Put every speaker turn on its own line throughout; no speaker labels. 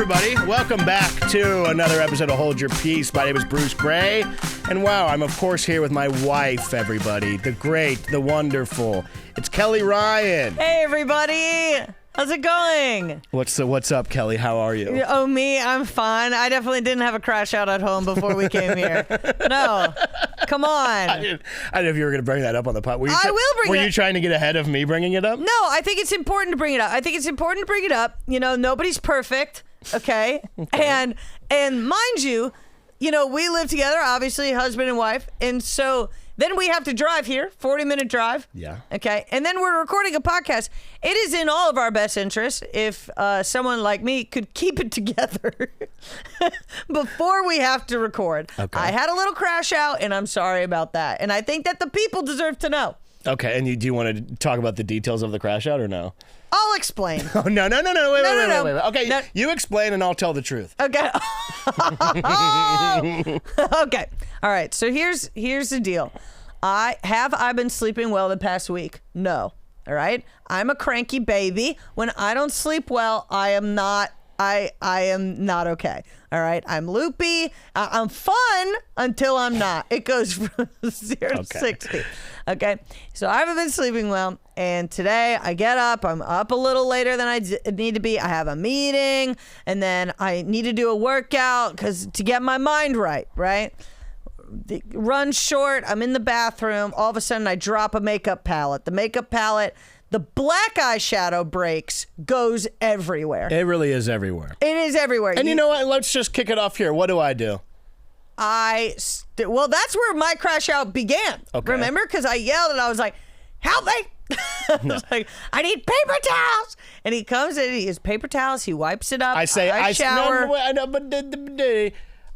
everybody. Welcome back to another episode of Hold Your Peace. My name is Bruce Gray. And wow, I'm of course here with my wife, everybody. The great, the wonderful. It's Kelly Ryan.
Hey, everybody. How's it going?
What's up, Kelly? How are you?
Oh, me? I'm fine. I definitely didn't have a crash out at home before we came here. No. Come on.
I didn't know if you were going to bring that up on the pod.
I will bring it.
Were you trying to get ahead of me bringing it up?
No, I think it's important to bring it up. You know, nobody's perfect, okay? And mind you, we live together, obviously, husband and wife, and so then we have to drive here, 40-minute drive.
Yeah.
Okay, and then we're recording a podcast. It is in all of our best interests if someone like me could keep it together before we have to record.
Okay.
I had a little crash out, and I'm sorry about that. And I think that the people deserve to know. Okay,
and do you want to talk about the details of the crash out or no?
I'll explain.
Oh, no. Wait. Okay,
no.
You explain and I'll tell the truth.
Okay. Okay. All right. So here's the deal. I been sleeping well the past week? No. All right. I'm a cranky baby. When I don't sleep well, I am not okay. All right. I'm loopy. I'm fun until I'm not. It goes from 0 to 60. Okay. So I haven't been sleeping well. And today I get up. I'm up a little later than I need to be. I have a meeting. And then I need to do a workout to get my mind right. Right. The run short. I'm in the bathroom. All of a sudden I drop a makeup palette. The makeup palette. The black eyeshadow breaks, goes everywhere.
It really is everywhere.
It is everywhere.
And you know what? Let's just kick it off here. What do I do?
Well, that's where my crash out began.
Okay.
Remember? Because I yelled and I was like, help me. I was like, I need paper towels. And he comes in, he has paper towels, he wipes it up. I shower.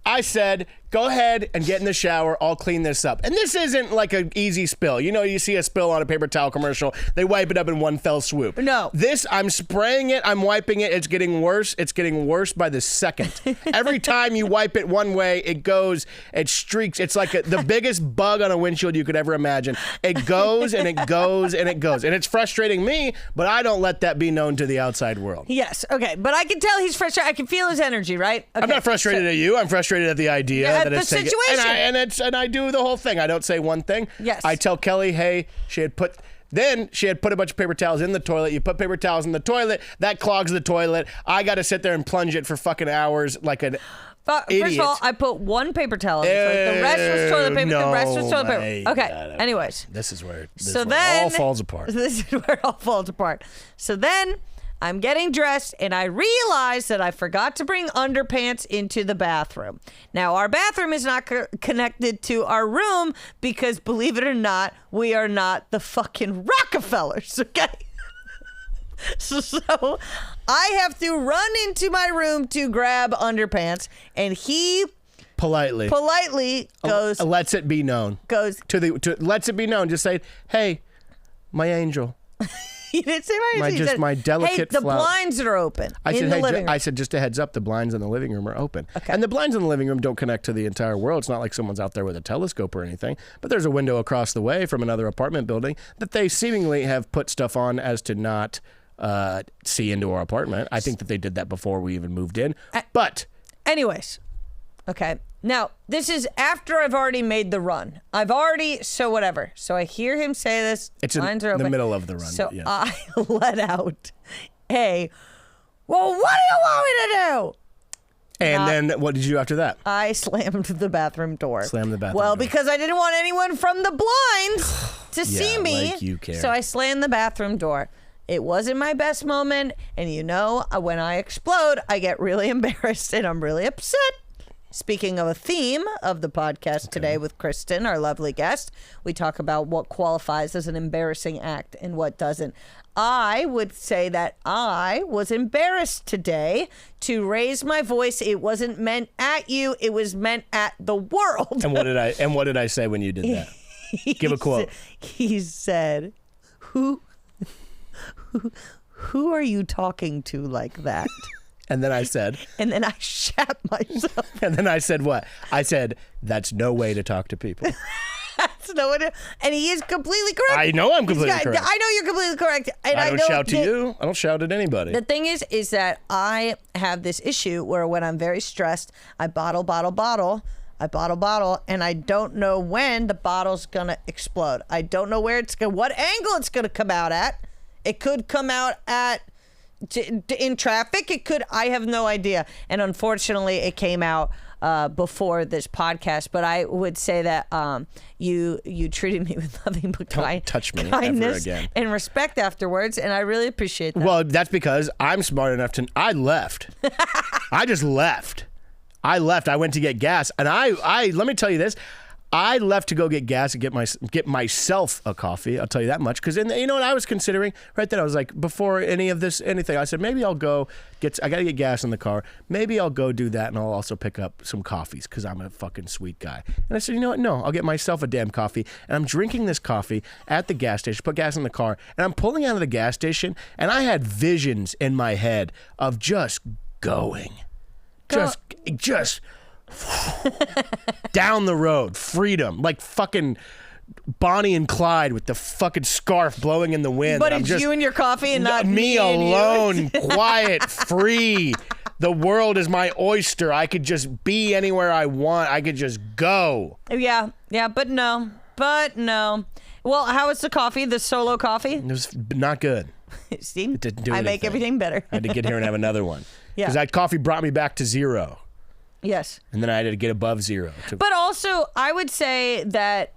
I said, go ahead and get in the shower. I'll clean this up. And this isn't like an easy spill. You see a spill on a paper towel commercial. They wipe it up in one fell swoop.
No.
This, I'm spraying it. I'm wiping it. It's getting worse. It's getting worse by the second. Every time you wipe it one way, it streaks. It's like the biggest bug on a windshield you could ever imagine. It goes and it goes and it goes. And it's frustrating me, but I don't let that be known to the outside world.
Yes. Okay. But I can tell he's frustrated. I can feel his energy, right? Okay.
I'm not frustrated at you. I'm frustrated at the idea that it's
the situation.
And I do the whole thing. I don't say one thing.
Yes.
I tell Kelly, hey, she had put a bunch of paper towels in the toilet. You put paper towels in the toilet, that clogs the toilet. I got to sit there and plunge it for fucking hours like an idiot.
First of all, I put one paper towel in the toilet. The rest was toilet paper.
No,
the rest was toilet paper. Okay. Anyways.
This is where
it
all falls apart.
This is where it all falls apart. So then I'm getting dressed and I realize that I forgot to bring underpants into the bathroom. Now, our bathroom is not connected to our room because, believe it or not, we are not the fucking Rockefellers, okay? So I have to run into my room to grab underpants, and he politely goes,
lets it be known. Lets it be known. Just say, hey, my angel.
He didn't say my angel.
My delicate
hey, the blinds are open in the living room.
I said, just a heads up, the blinds in the living room are open.
Okay.
And the blinds in the living room don't connect to the entire world. It's not like someone's out there with a telescope or anything. But there's a window across the way from another apartment building that they seemingly have put stuff on as to not see into our apartment. I think that they did that before we even moved in. But
anyways, okay. Now, this is after I've already made the run. So whatever. So I hear him say this.
It's in the middle of the run.
So
yes.
I let out well, what do you want me to do?
And then what did you do after that?
I slammed the bathroom door.
Slammed the bathroom
door.
Well,
because I didn't want anyone from the blinds to see me.
Like you care.
So I slammed the bathroom door. It wasn't my best moment. And when I explode, I get really embarrassed and I'm really upset. Speaking of a theme of the podcast today with Kristin, our lovely guest, we talk about what qualifies as an embarrassing act and what doesn't. I would say that I was embarrassed today to raise my voice. It wasn't meant at you. It was meant at the world.
And what did I say when you did that? Give a quote.
He said, who are you talking to like that?
And then I said...
And then I shat myself.
And then I said what? I said, that's no way to talk to people.
That's no one. And he is completely correct.
I know I'm completely correct.
I know you're completely correct. And
I don't
know
shout to you. I don't shout at anybody.
The thing is that I have this issue where when I'm very stressed, I bottle, and I don't know when the bottle's gonna explode. I don't know what angle it's gonna come out at. It could come out in traffic. I have no idea. And unfortunately, it came out before this podcast. But I would say that you treated me with nothing but
touch me
kindness
ever again.
and respect afterwards, and I really appreciate that.
Well, that's because I'm smart enough to. I left. I just left. I went to get gas, and I let me tell you this. I left to go get gas and get myself a coffee. I'll tell you that much. Because you know what I was considering right then? I was like, before anything, I said maybe I'll go I got to get gas in the car. Maybe I'll go do that, and I'll also pick up some coffees because I'm a fucking sweet guy. And I said, you know what? No, I'll get myself a damn coffee. And I'm drinking this coffee at the gas station. Put gas in the car, and I'm pulling out of the gas station, and I had visions in my head of just going, just. Down the road, freedom, like fucking Bonnie and Clyde with the fucking scarf blowing in the wind.
But it's you and your coffee and not
me alone, quiet, free. The world is my oyster. I could just be anywhere I want. I could just go.
Yeah, but no. Well, how was the coffee, the solo coffee?
It was not good.
See,
it didn't do
I
anything.
make everything better.
I had to get here and have another one.
Yeah.
Because that coffee brought me back to 0.
Yes.
And then I had to get above 0.
But also, I would say that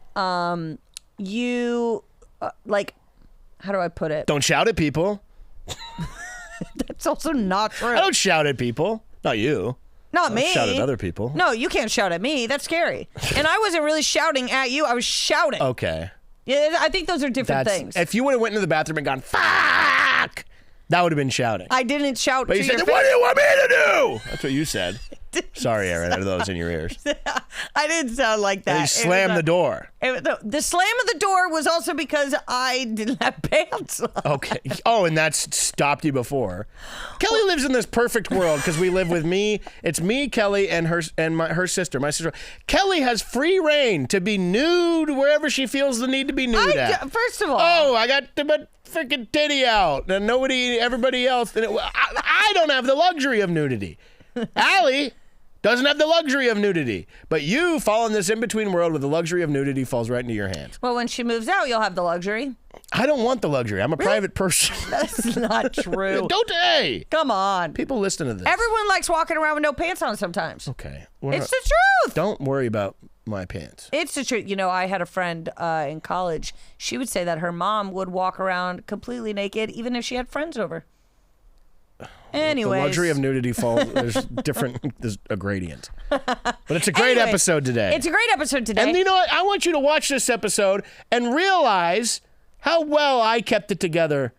you, how do I put it?
Don't shout at people.
That's also not true.
I don't shout at people. Not you.
Not me.
Shout at other people.
No, you can't shout at me. That's scary. And I wasn't really shouting at you. I was shouting.
Okay.
Yeah, I think those are different things.
If you would have went into the bathroom and gone, fuck, that would have been shouting.
I didn't shout
but
to
you said,
your
what
face.
do you want me to do? That's what you said. Sorry, Aaron, are those in your ears?
I didn't sound like that.
And you slammed the door.
The slam of the door was also because I didn't have pants on.
Okay. Oh, and that's stopped you before. Kelly lives in this perfect world because we live with me. It's me, Kelly, and her sister. My sister. Kelly has free reign to be nude wherever she feels the need to be nude at.
First of all.
Oh, I got the freaking titty out, and everybody else. I don't have the luxury of nudity. Allie doesn't have the luxury of nudity, but you fall in this in-between world where the luxury of nudity falls right into your hands.
Well, when she moves out, you'll have the luxury.
I don't want the luxury. I'm a private person.
That's not true.
Don't hey.
Come on.
People listen to this.
Everyone likes walking around with no pants on sometimes.
Okay.
It's the truth.
Don't worry about my pants.
It's the truth. You know, I had a friend in college. She would say that her mom would walk around completely naked even if she had friends over. Anyways.
The luxury of nudity falls. There's a gradient. But it's a great episode today.
It's a great episode today.
And you know what? I want you to watch this episode and realize how well I kept it together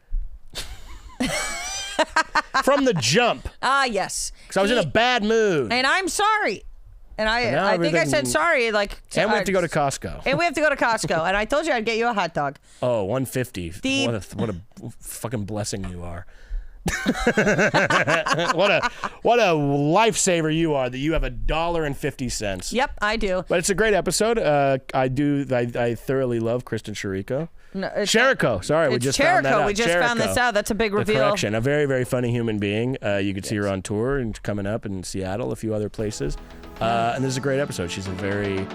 from the jump.
Yes.
Because I was in a bad mood.
And I'm sorry. And I think I said sorry.
And we have to go to Costco.
And we have to go to Costco. And I told you I'd get you a hot dog.
Oh, $1.50. What a fucking blessing you are. what a lifesaver you are that you have $1.50.
Yep, I do.
But it's a great episode. I thoroughly love Kristin Chirico.
No,
Chirico. Sorry, we just found that out.
We just found this out. That's a big reveal.
Correction. A very, very funny human being. You could see her on tour and coming up in Seattle, a few other places. And this is a great episode. She's a very,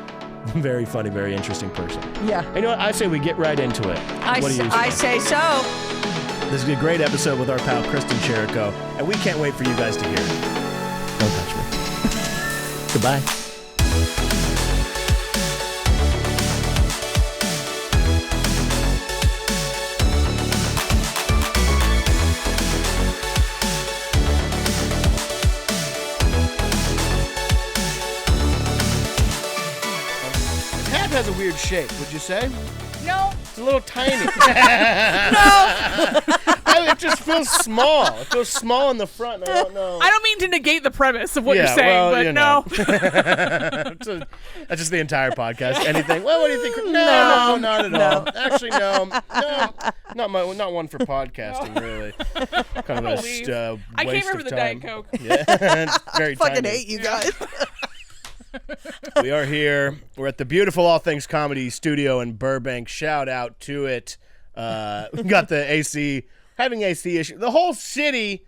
very funny, very interesting person.
Yeah.
And you know what? I say we get right into it. What do you say?
I say so.
This is a great episode with our pal Kristin Chirico, and we can't wait for you guys to hear it. Don't touch me. Goodbye. The hat has a weird shape, would you say?
No.
It's a little tiny.
No.
It just feels small. It feels small in the front. I don't know.
I don't mean to negate the premise of what you're saying, but no.
That's just the entire podcast. Anything? Well, what do you think? No, not at all. Actually, no, not one for podcasting, really. Kind of a waste
I can't remember
of
the
time.
Diet Coke.
Yeah, very
I fucking
tiny.
hate you guys.
We are here. We're at the beautiful All Things Comedy studio in Burbank. Shout out to it. We got the AC, having AC issue. The whole city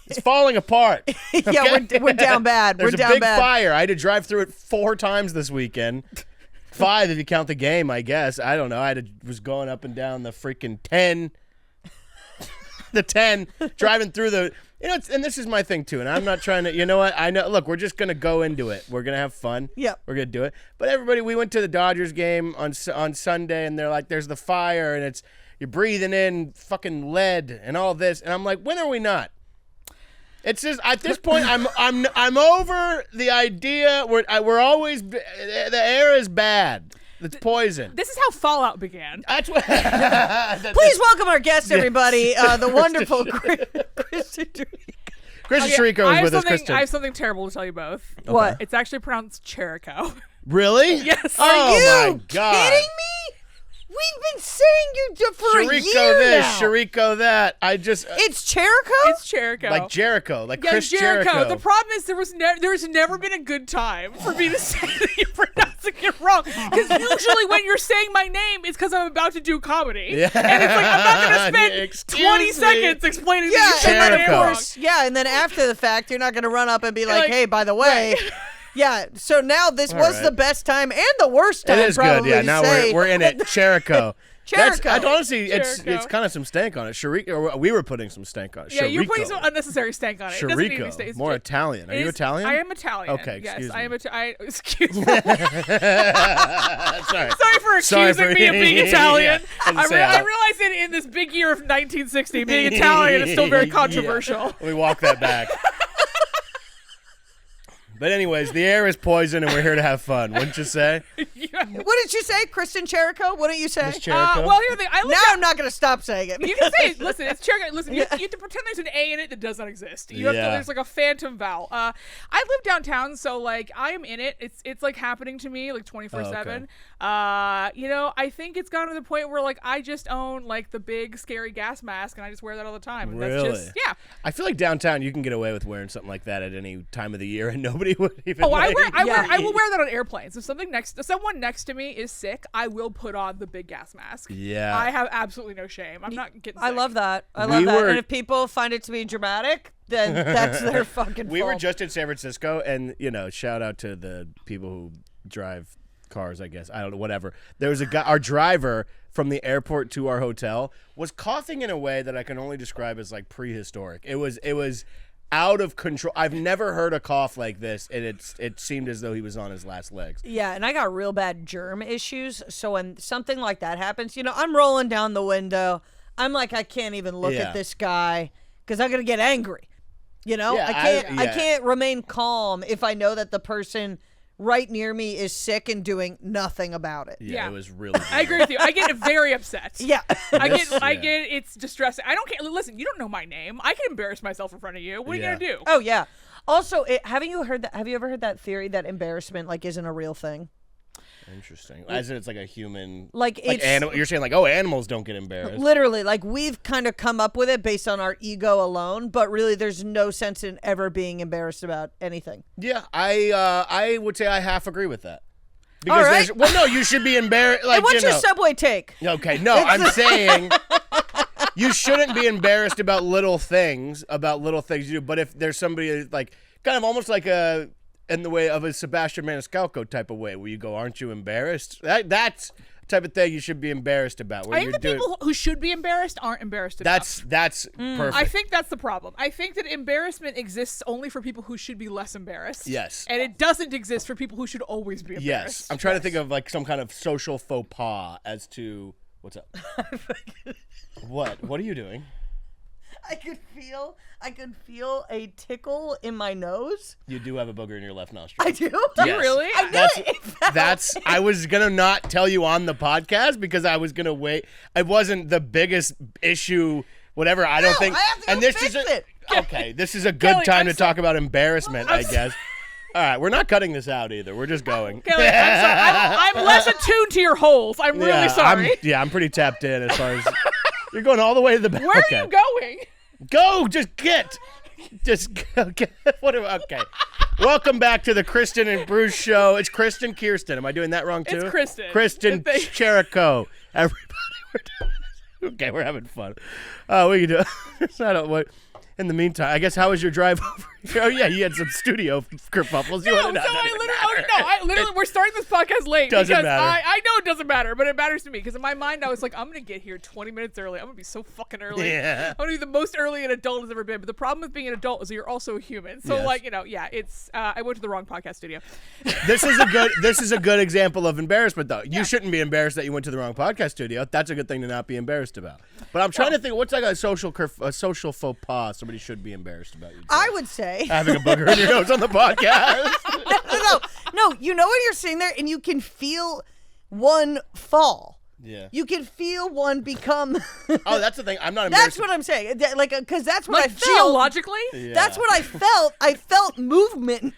is falling apart. Okay?
Yeah, we're down bad.
There's
we're down
a big
bad.
fire. I had to drive through it 4 times this weekend. 5 if you count the game, I guess. I don't know. Was going up and down the freaking 10. The 10, driving through the, and this is my thing too, and I'm not trying to, you know what, I know, look, we're just going to go into it. We're going to have fun.
Yep.
We're going to do it. But everybody, we went to the Dodgers game on Sunday, and they're like, there's the fire, and you're breathing in fucking lead and all this, and I'm like, when are we not? It's just, at this point, I'm over the idea, we're always, the air is bad. It's poison.
This is how Fallout began.
That's what.
Please welcome our guest, everybody, the wonderful Kristin Chirico.
Kristin Chirico is with us. Kristin.
I have something terrible to tell you both.
Okay.
What?
It's actually pronounced Chirico.
Really?
Yes.
Oh
Are you
my God.
kidding me? We've been saying you for a
Chirico
year
this,
now.
Chirico that.
It's Chirico?
It's Chirico.
Like Jericho, like
Yeah,
Chris
Jericho. The problem is there's never been a good time for me to say that you're pronouncing it wrong. Because usually when you're saying my name, it's because I'm about to do comedy.
Yeah.
And it's like, I'm not going to
Excuse
spend 20
me.
seconds explaining
Yeah,
that you said
and
my
then
name
of
wrong.
course, and then after the fact, you're not going to run up and be like,
Like,
hey, by the way.
right.
Yeah, so now this was
right.
the best time and the worst time,
It is good,
probably,
yeah.
to
Now
say.
we're in it. Chirico.
Chirico.
Honestly, it's
Chirico.
kind of some stank on it. Chirico, we were putting some stank on it.
Yeah, you're putting
Chirico.
some unnecessary stank on it. It doesn't need to be stank.
Chirico. More Italian. Are you Italian?
I am Italian.
Okay,
yes,
excuse
I am
me.
Excuse me.
Sorry.
Sorry for accusing me of being Italian.
Yeah.
I realize that in this big year of 1960, being Italian is still very controversial.
Yeah. Let me walk that back. But anyways, the air is poison, and we're here to have fun. Wouldn't you say?
Yeah.
What did you say, Kristin Chirico? What did you say?
Miss Chirico?
Well, here's the thing.
Now I'm not going to stop saying it.
You can say, listen, it's Chirico. Listen, you have to pretend there's an A in it that does not exist. You have to, there's like a phantom vowel. I live downtown, so like I am in it. It's like happening to me like 24/7. You know, I think it's gotten to the point where like I just own like the big scary gas mask, and I just wear that all the time. And
Really?
That's just, yeah.
I feel like downtown you can get away with wearing something like that at any time of the year, and nobody would even.
Oh, I
Yeah.
will wear that on airplanes. If someone next to me is sick, I will put on the big gas mask.
Yeah.
I have absolutely no shame. I'm not getting sick.
I love that. I love that.
were-
And if people find it to be dramatic, then that's their fucking
We
fault.
were just in San Francisco, and shout out to the people who drive cars. I guess I don't know. Whatever. There was a guy. Our driver from the airport to our hotel was coughing in a way that I can only describe as like prehistoric. It was out of control. I've never heard a cough like this, and it seemed as though he was on his last legs.
Yeah, and I got real bad germ issues. So when something like that happens, I'm rolling down the window. I'm like, I can't even look
Yeah.
at this guy because I'm gonna get angry.
Yeah,
I can't remain calm if I know that the person right near me is sick and doing nothing about it.
Yeah.
It was really.
I agree with you. I get very upset.
Yeah.
I get it's distressing. I don't care. Listen, you don't know my name. I can embarrass myself in front of you. What are you gonna do?
Oh yeah. Also, have you ever heard that theory that embarrassment isn't a real thing?
Interesting. As in, it's like a human.
Like it's
animal. You're saying animals don't get embarrassed.
literally we've kind of come up with it based on our ego alone, but really there's no sense in ever being embarrassed about anything.
Yeah, I would say I half agree with that. Because
All right.
no, you should be embarrassed. Like,
And what's your subway take?
Okay, no, I'm saying you shouldn't be embarrassed about little things you do. But if there's somebody like kind of almost like in the way of a Sebastian Maniscalco type of way, where you go, "Aren't you embarrassed?" That's the type of thing you should be embarrassed about.
I think the people who should be embarrassed aren't embarrassed enough.
That's perfect.
I think that's the problem. I think that embarrassment exists only for people who should be less embarrassed.
Yes.
And it doesn't exist for people who should always be embarrassed.
Yes, I'm trying to think of like some kind of social faux pas as to what's up. What are you doing?
I could feel a tickle in my nose.
You do have a booger in your left nostril.
I do.
Do you really?
I know
That's I was gonna not tell you on the podcast because I was gonna wait. It wasn't the biggest issue, whatever. I don't think.
I have to go
and this
fix
is
it.
Okay. This is a good
Kelly,
time
I'm
to talk about embarrassment, I guess. All right, we're not cutting this out either. We're just going.
Kelly, I'm sorry. I'm less attuned to your holes. I'm really sorry.
I'm pretty tapped in as far as you're going all the way to the back.
Where are you going?
Go, just go. What? Okay. Welcome back to the Kristin and Bruce show. It's Kirsten. Am I doing that wrong too?
It's Kristin.
Kristin Chirico. Everybody, okay, we're having fun. We can do. I don't what. In the meantime, I guess how was your drive over here? Oh yeah, you had some studio kerfuffles.
I literally, we're starting this podcast late
Doesn't
because
matter.
I know it doesn't matter, but it matters to me because in my mind I was like, I'm gonna get here 20 minutes early. I'm gonna be so fucking early.
Yeah.
I'm gonna be the most early an adult has ever been. But the problem with being an adult is that you're also a human. So
Yes.
it's I went to the wrong podcast studio.
This is a good example of embarrassment though. You shouldn't be embarrassed that you went to the wrong podcast studio. That's a good thing to not be embarrassed about. But I'm trying to think, what's like a social faux pas somebody should be embarrassed about?
I would say
having a booger in your nose on the podcast.
no. You know when you're sitting there and you can feel one fall.
Yeah.
You can feel one become.
Oh, that's the thing. I'm not embarrassed.
That's what I'm saying. Because that's what
Like
I felt.
geologically?
Yeah.
That's what I felt. I felt movement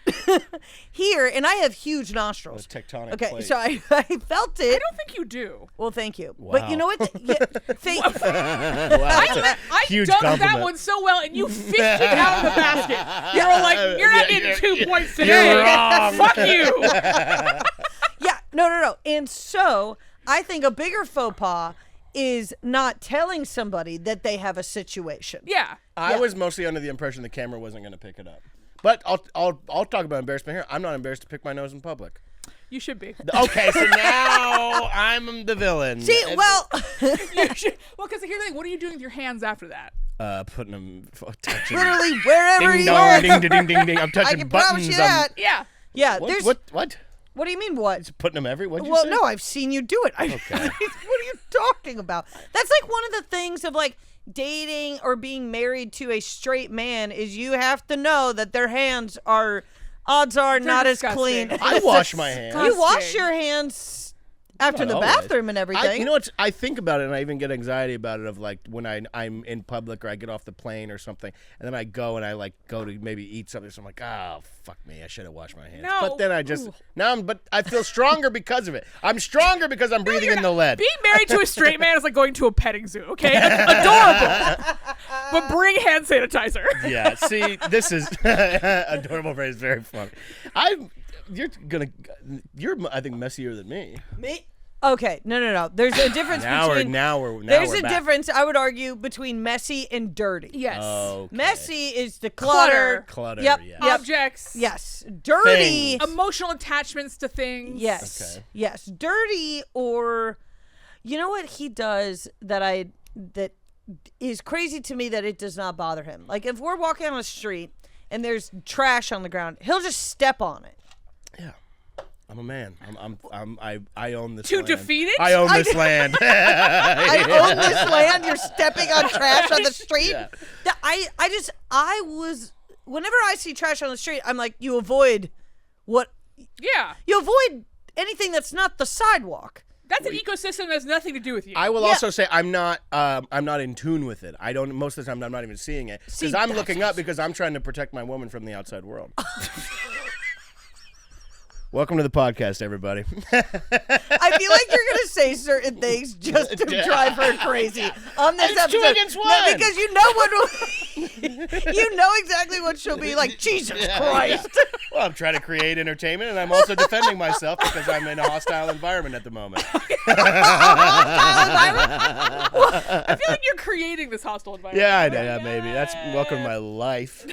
here, and I have huge nostrils.
Tectonic
Okay,
plate.
so I felt it.
I don't think you do.
Well, thank you.
Wow.
But you know what? Thank
Wow, that's a
I
huge
dunked that
compliment.
one so well, and you fished it out of the basket. You were like, you're not getting 2 points today.
You're wrong.
Fuck you.
Yeah, no. And so I think a bigger faux pas is not telling somebody that they have a situation.
Yeah.
I was mostly under the impression the camera wasn't going to pick it up. But I'll talk about embarrassment here. I'm not embarrassed to pick my nose in public.
You should be.
Okay, so now I'm the villain.
See, well,
You should. Well, because here's the thing. What are you doing with your hands after that?
Putting them, touching.
literally wherever
Ding
you
dong,
are.
ding ding ding ding. I'm
I
touching
can
buttons.
promise you that.
Yeah.
Yeah,
What?
there's.
What?
What do you mean what?
Putting them everywhere?
Well, no, I've seen you do it.
Okay.
What are you talking about? That's like one of the things of like dating or being married to a straight man is you have to know that their hands are, odds are, not
disgusting.
as clean.
I wash my hands.
You wash
Disgusting.
your hands after
Not
the
always.
bathroom and everything.
You know what? I think about it and I even get anxiety about it of like when I'm in public or I get off the plane or something and then I go and I like go to maybe eat something. So I'm like, oh, fuck me. I should have washed my hands.
No.
But then I just,
Ooh.
but I feel stronger because of it. I'm stronger because I'm breathing in the lead.
Being married to a straight man is like going to a petting zoo, okay? Adorable. But bring hand sanitizer.
Yeah, see, this is adorable phrase, very funny. You're I think messier than me.
Me? Okay, no. There's a difference between. There's
we're
a
back.
difference, I would argue, between messy and dirty.
Yes.
Okay.
Messy is the
Clutter.
Clutter,
Yep.
yeah.
Yep.
Objects.
Yes. Dirty.
Things.
Emotional attachments to things.
Yes.
Okay.
Yes. Dirty, or you know what he does that is crazy to me that it does not bother him. Like if we're walking on a street and there's trash on the ground, he'll just step on it.
Yeah. I'm a man. I own this
To
land.
defeat it?
I own this land.
I own this land. You're stepping on trash on the street.
Yeah.
I was whenever I see trash on the street, I'm like, you avoid anything that's not the sidewalk.
That's an ecosystem that has nothing to do with you.
I will also say I'm not in tune with it. I don't most of the time I'm not even seeing it because I'm looking up because I'm trying to protect my woman from the outside world. Welcome to the podcast, everybody.
I feel like you're gonna say certain things just to drive her crazy on this
It's
episode.
2 against 1.
No, because you know what you know exactly what she'll be like. Jesus Christ!
Well, I'm trying to create entertainment, and I'm also defending myself because I'm in a hostile environment at the moment.
I feel like you're creating this hostile environment.
Yeah, I know. Yeah, maybe. That's welcome to my life.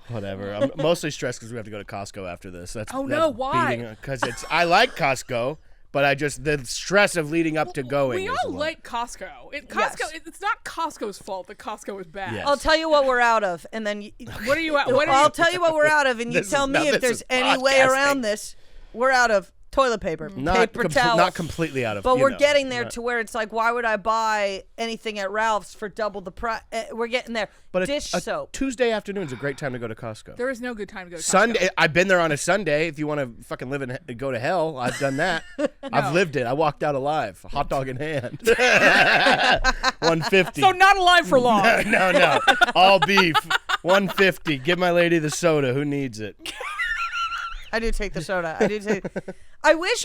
Whatever. I'm mostly stressed because we have to go to Costco after this.
Why?
Because I like Costco, but the stress of leading up to going.
We
is
all
a lot.
like Costco. It's not Costco's fault that Costco is bad.
Yes.
I'll tell you what we're out of, and then
What are you?
I'll tell you what we're out of, and you
This
tell
is-
me
now
if
this
there's
is
any way
podcasting.
around this. We're out of toilet paper, paper towels.
Not completely out of.
But
you
we're
know,
getting there
not-
to where it's like, why would I buy anything at Ralph's for double the price? We're getting there.
But
Dish soap.
Tuesday afternoon is a great time to go to Costco.
There is no good time to go to Costco.
Sunday, I've been there on a Sunday. If you want to fucking go to hell, I've done that. I've lived it. I walked out alive, hot dog in hand. 150.
So not alive for long.
No, all beef. 150. Give my lady the soda. Who needs it?
I do take the soda. I do take. I wish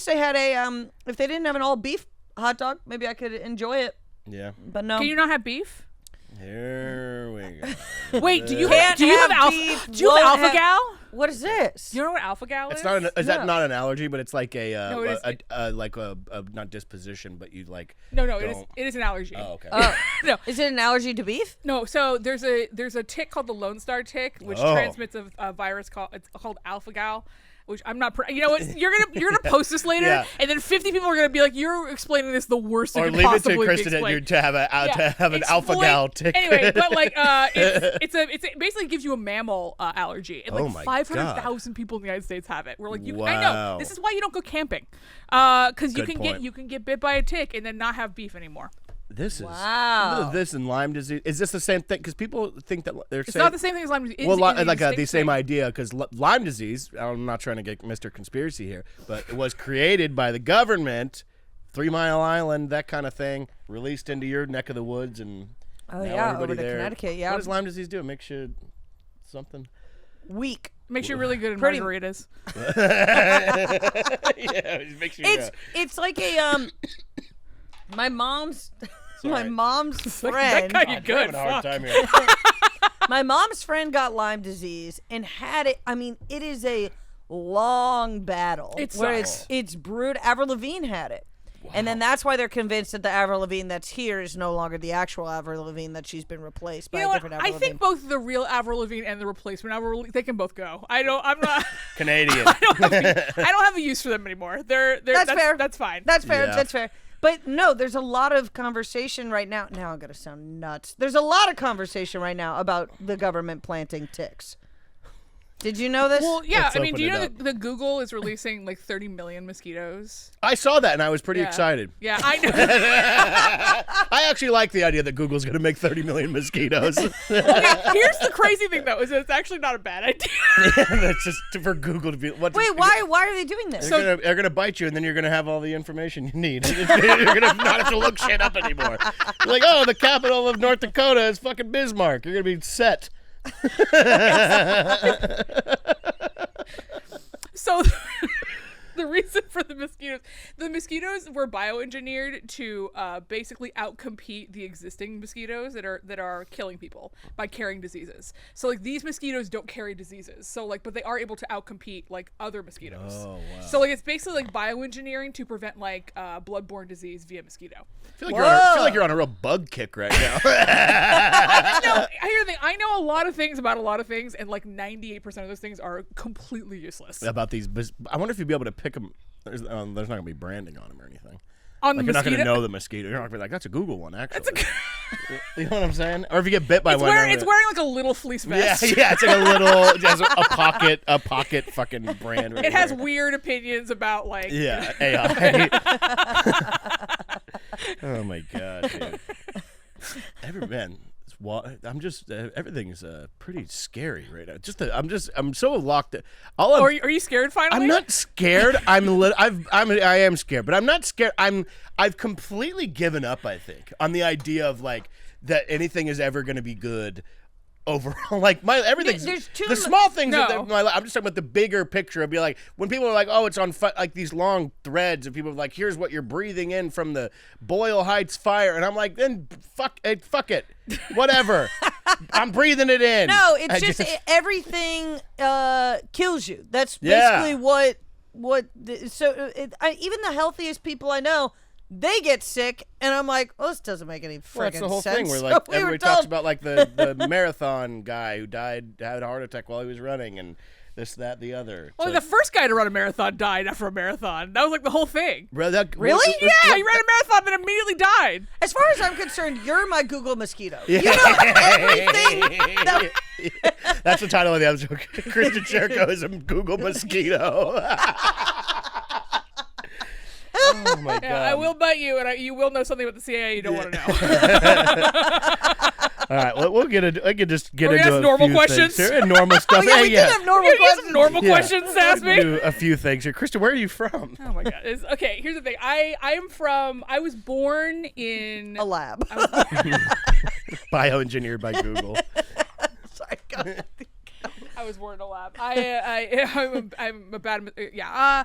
they had a if they didn't have an all beef hot dog, maybe I could enjoy it.
Yeah.
But no.
Can you not have beef?
Here we go.
Wait, do you
Can't
have
have
alpha?
beef,
Do you have
won't
alpha gal?
What is this?
Do you know what alpha gal is?
It's not. Is that
No.
not an allergy? But it's like
No, it is-
a not disposition, but you like.
No, it
don't-
is an allergy.
Oh, okay.
No,
Is it an allergy to beef?
no. So there's a tick called the Lone Star tick, which
Oh.
transmits a virus called alpha gal. Which I'm not. You know what? You're gonna post this later,
Yeah.
and then 50 people are gonna be like, "You're explaining this the worst thing
Or
could
leave it to
possibly be
Kristin
explained."
to have an alpha
Explain-
gal tick.
Anyway, but like it basically gives you a mammal allergy, and
Oh
like
my
500,000 people in the United States have it. We're like, I
Wow.
know this is why you don't go camping, because you
Good
can
point.
get bit by a tick and then not have beef anymore.
This is
Wow.
This and Lyme disease. Is this the same thing? Because people think that they're
It's
saying
not the same thing as Lyme disease.
well,
It's
like
a
the same idea. Because Lyme disease, I'm not trying to get Mr. Conspiracy here, but it was created by the government, 3 Mile Island, that kind of thing, released into your neck of the woods, and
Oh,
now
yeah,
everybody
over to
there.
Connecticut, yeah.
What does Lyme disease do? It makes you something.
Weak.
Makes you really good in
Pretty-
margaritas.
Yeah, it makes you.
It's like a my mom's
That
friend.
got you
I'm
good.
having a hard
Fuck.
time here.
My mom's friend got Lyme disease and had it. I mean, it is a long battle.
It
where
sucks.
it's brewed. Avril Lavigne had it. And then that's why they're convinced that the Avril Lavigne that's here is no longer the actual Avril Lavigne, that she's been replaced by
You know
a
what?
different Avril
I
Lavigne.
think both the real Avril Lavigne and the replacement Avril Lavigne, they can both go. I'm not.
Canadian.
I don't have a use for them anymore. That's
fair.
That's fine.
That's fair.
Yeah.
That's fair. But no, there's a lot of conversation right now. Now I'm going to sound nuts. There's a lot of conversation right now about the government planting ticks. Did you know this?
Well, yeah.
Let's
I mean,
open
do you
it
know
up.
that Google is releasing like 30 million mosquitoes?
I saw that and I was pretty
Yeah.
excited.
Yeah, I know.
I actually like the idea that Google's going to make 30 million mosquitoes.
Okay, here's the crazy thing though, is that it's actually not a bad idea.
That's just for Google to be.
Wait, why are they doing this?
They're gonna bite you, and then you're gonna have all the information you need. You're gonna not have to look shit up anymore. You're like, oh, the capital of North Dakota is fucking Bismarck. You're gonna be set.
So the reason for the mosquitoes were bioengineered to basically outcompete the existing mosquitoes that are killing people by carrying diseases. So like these mosquitoes don't carry diseases. So like, but they are able to outcompete like other mosquitoes.
Oh, wow.
So like it's basically like bioengineering to prevent like bloodborne disease via mosquito.
I feel like you're on a real bug kick right now.
Here's the thing. I know a lot of things about a lot of things, and like 98% of those things are completely useless.
About these, I wonder if you'd be able to pick them. There's not gonna be branding on them or anything.
On the
Like you're not
mosquito,
gonna know the mosquito. You're not gonna be like, that's a Google one, actually. You know what I'm saying? Or if you get bit by
it's
one,
wearing like a little fleece
yeah,
vest.
yeah, it's like a little, it has a pocket fucking brand. Right
It has
there.
weird opinions about like
Yeah, AI. Oh my god, dude. I'm just everything's pretty scary right now. I'm so locked.
Are you scared finally?
I'm not scared. I am scared, but I'm not scared. I've completely given up, I think, on the idea of like that anything is ever going to be good overall. Like everything's
There's too
the small things.
No.
I'm just talking about the bigger picture. It'd be like when people are like, "Oh, it's on like these long threads," and people are like, "Here's what you're breathing in from the Boyle Heights fire," and I'm like, "Then fuck it, whatever." I'm breathing it in.
No, it's just everything kills you. That's
Yeah.
basically even the healthiest people I know, they get sick, and I'm like, well, this doesn't make any freaking
Well, that's the whole
sense.
thing where like
We were
everybody talks
told-
about like the marathon guy who had a heart attack while he was running and this, that, the other. It's
Well,
like,
the first guy to run a marathon died after a marathon. That was like the whole thing.
Really?
Really?
Yeah, he ran a marathon, then immediately died.
As far as I'm concerned, you're my Google mosquito. You know everything.
That's the title of the episode. Kristin Chirico is a Google mosquito. Oh my god!
Yeah, I will bet you, and you will know something about the CIA you don't want to know.
All right, well, I could just get
We're gonna
into
ask normal
few
questions?
things here, and normal stuff.
Yeah,
Hey,
we did have normal
You have
questions.
some normal questions to ask me.
Do a few things here. Kristin, where are you from?
Oh my god! Okay, here's the thing. I was born in
A lab.
Bioengineered by Google.
Sorry, go ahead.
I was born in a lab. I'm a bad. Yeah.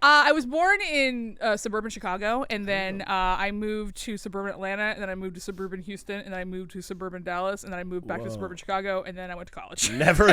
I was born in suburban Chicago, and then I moved to suburban Atlanta, and then I moved to suburban Houston, and then I moved to suburban Dallas, and then I moved back to suburban Chicago, and then I went to college.
Never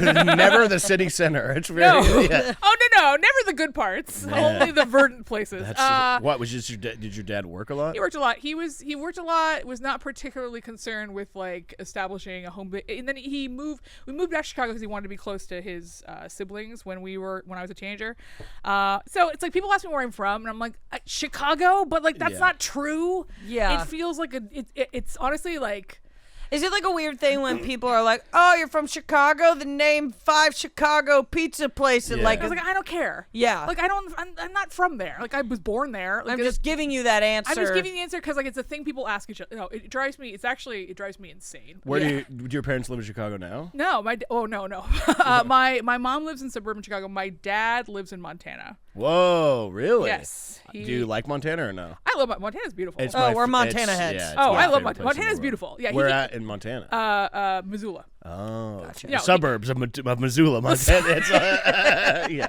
the city center. It's very
No. Oh no, never the good parts. Only the verdant places.
What was just did your dad work a lot?
He worked a lot. He worked a lot. Was not particularly concerned with like establishing a home. And then we moved back to Chicago because he wanted to be close to his siblings when I was a teenager. So it's like people ask me where I'm from, and I'm like Chicago, but like that's not true.
Yeah,
it feels like it's honestly like.
Is it like a weird thing when people are like, "Oh, you're from Chicago"? Then name 5 Chicago pizza places. Like,
I was like, I don't care.
Yeah,
like I'm not from there. Like I was born there. Like,
I'm just giving you that answer.
I'm just giving the answer because like it's a thing people ask each other. No, it drives me insane.
Where do your parents live in Chicago now?
No, my mom lives in suburban Chicago. My dad lives in Montana.
Whoa, really?
Yes.
Do you like Montana or no?
I love Montana's beautiful.
We're Montana heads.
I love Montana. Montana's beautiful. Yeah.
Where at in Montana?
Missoula.
Oh,
gotcha.
The suburbs of Missoula, Montana. It's, yeah.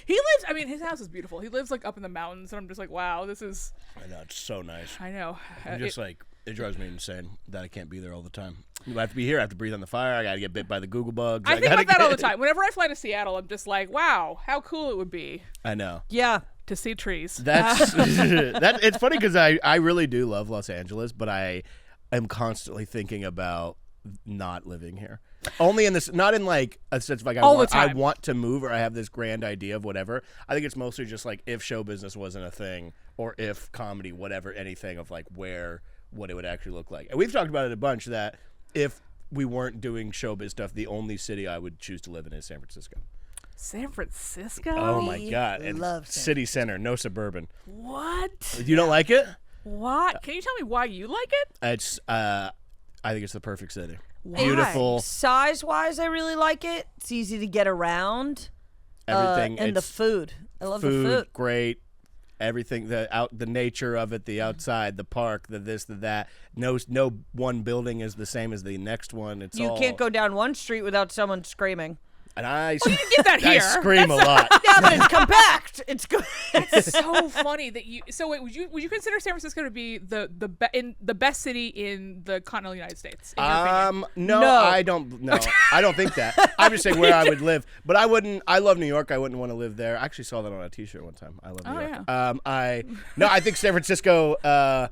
He lives. I mean, his house is beautiful. He lives like up in the mountains, and I'm just like, wow, this is.
I know, it's so nice.
I know.
I'm just like, it drives me insane that I can't be there all the time. I have to be here. I have to breathe on the fire. I got to get bit by the Google bugs.
I think about that all the time. Whenever I fly to Seattle, I'm just like, wow, how cool it would be.
I know.
Yeah.
To see trees.
That's it's funny because I really do love Los Angeles, but I am constantly thinking about not living here. Only in this, not in like a sense of like I want to move or I have this grand idea of whatever. I think it's mostly just like if show business wasn't a thing or if comedy, whatever, anything of like what it would actually look like. And we've talked about it a bunch that if we weren't doing showbiz stuff, the only city I would choose to live in is San Francisco.
San Francisco?
Oh my God. And
love
city center, no suburban.
What?
You don't like it?
What? Can you tell me why you like it?
It's I think it's the perfect city.
Why?
Beautiful.
Size-wise, I really like it. It's easy to get around.
Everything.
And the food. I love the food.
Great. Everything, the nature of it, the outside, the park, the this, the that. No one building is the same as the next one.
You can't go down one street without someone screaming.
And I,
you didn't get that here.
I scream a lot.
Yeah, but it's compact. It's good.
It's so funny that you. So wait, would you consider San Francisco to be the best city in the continental United States? In your opinion?
No, I don't. No, I don't think that. I'm just saying where I would live, but I wouldn't. I love New York. I wouldn't want to live there. I actually saw that on a T-shirt one time. I love New York.
Yeah.
I think San Francisco.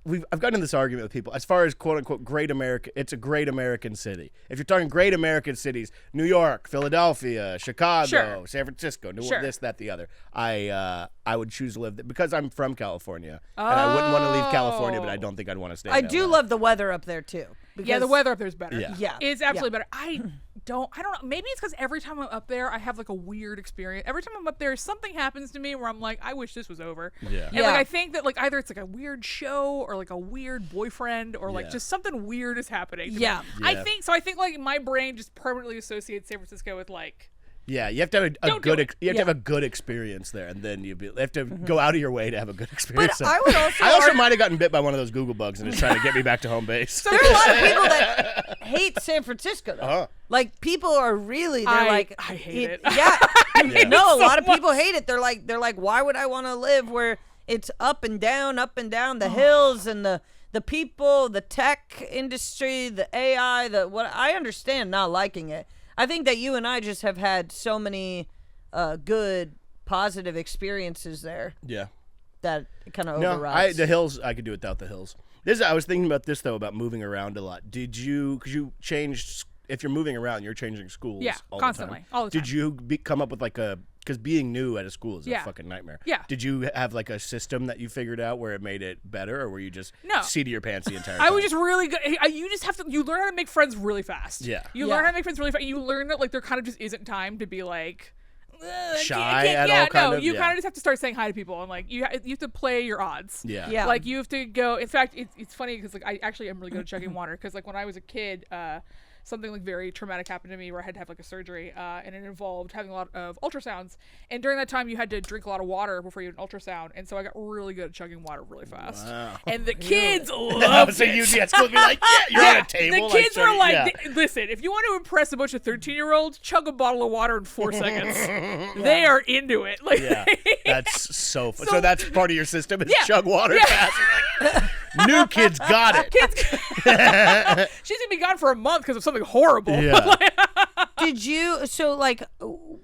I've gotten in this argument with people as far as quote unquote great America. It's a great American city. If you're talking great American cities, New York, Philadelphia, Chicago, San Francisco, this, that, the other. I would choose to live there because I'm from California and I wouldn't want to leave California, but I don't think I'd want to stay.
I do love the weather up there too.
Yeah, the weather up there is better.
Yeah.
It's absolutely better. I don't know. Maybe it's because every time I'm up there, I have like a weird experience. Every time I'm up there, something happens to me where I'm like, I wish this was over.
Yeah.
And like I think that like either it's like a weird show or like a weird boyfriend or like just something weird is happening.
Yeah.
I think like my brain just permanently associates San Francisco with like.
Yeah, you have to have to have a good experience there, and then you have to go out of your way to have a good experience.
But I
also might have gotten bit by one of those Google bugs and it's trying to get me back to home base.
So there are a lot of people that hate San Francisco, though.
Uh-huh.
Like people are really, I
hate it.
Yeah, no, a lot of
much.
people hate it. They're like, why would I want to live where it's up and down, the hills and the people, the tech industry, the AI, I understand not liking it. I think that you and I just have had so many good, positive experiences there.
Yeah.
That kind of overrides.
The hills, I could do without the hills. I was thinking about this, though, about moving around a lot. Because you changed, if you're moving around, you're changing schools
constantly, all the time.
Did you come up with because being new at a school is a fucking nightmare.
Yeah.
Did you have like a system that you figured out where it made it better, or were you just seat of your pants the entire time?
I was just really good. You just have to. You learn how to make friends really fast.
Yeah.
You learn how to make friends really fast. You learn that like there kind of just isn't time to be like
shy at all. Kind of.
You kind of just have to start saying hi to people and like you have to play your odds.
Yeah.
Like you have to go. In fact, it's funny because like I actually am really good at chugging water because like when I was a kid. something like very traumatic happened to me where I had to have like a surgery, and it involved having a lot of ultrasounds. And during that time, you had to drink a lot of water before you had an ultrasound, and so I got really good at chugging water really fast.
Wow.
And the kids loved
So
it.
you'd be at school and be like, you're on a table.
The kids were like,
yeah.
listen, if you want to impress a bunch of 13-year-olds, chug a bottle of water in 4 seconds. They are into it. Like,
Yeah, that's so fun.
So-
So that's part of your system is
Yeah.
chug water fast. Like, new kids got it.
she's gonna be gone for a month because of something horrible.
Yeah.
Did you, so like,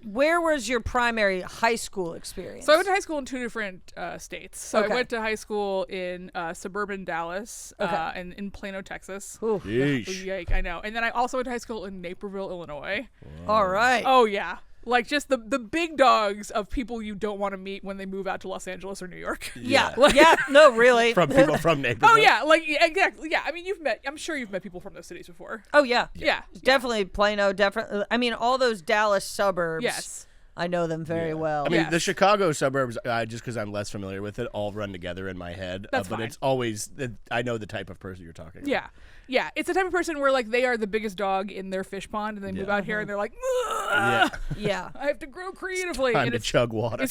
where was your primary high school experience?
So I went to high school in 2 different states. So
Okay.
I went to high school in suburban Dallas
Okay.
and in Plano, Texas.
Ooh.
Yeesh.
Yike, I know. And then I also went to high school in Naperville, Illinois.
All right.
Oh yeah. Like just the big dogs of people you don't want to meet when they move out to Los Angeles or New York.
Yeah.
Like-
Yeah. No, really.
From people from neighborhood.
Oh yeah, like exactly. Yeah, I mean I'm sure you've met people from those cities before.
Oh, yeah.
Yeah.
Definitely Plano. Definitely. I mean, all those Dallas suburbs.
Yes.
I know them very well.
I mean,
Yes.
the Chicago suburbs, just because I'm less familiar with it, all run together in my head.
That's
but
fine.
it's always, I know the type of person you're talking about.
Yeah. Yeah. It's the type of person where like they are the biggest dog in their fish pond and they move out here and they're like,
Yeah.
Yeah.
I have to grow creatively.
Time
and
to
it's
chug water.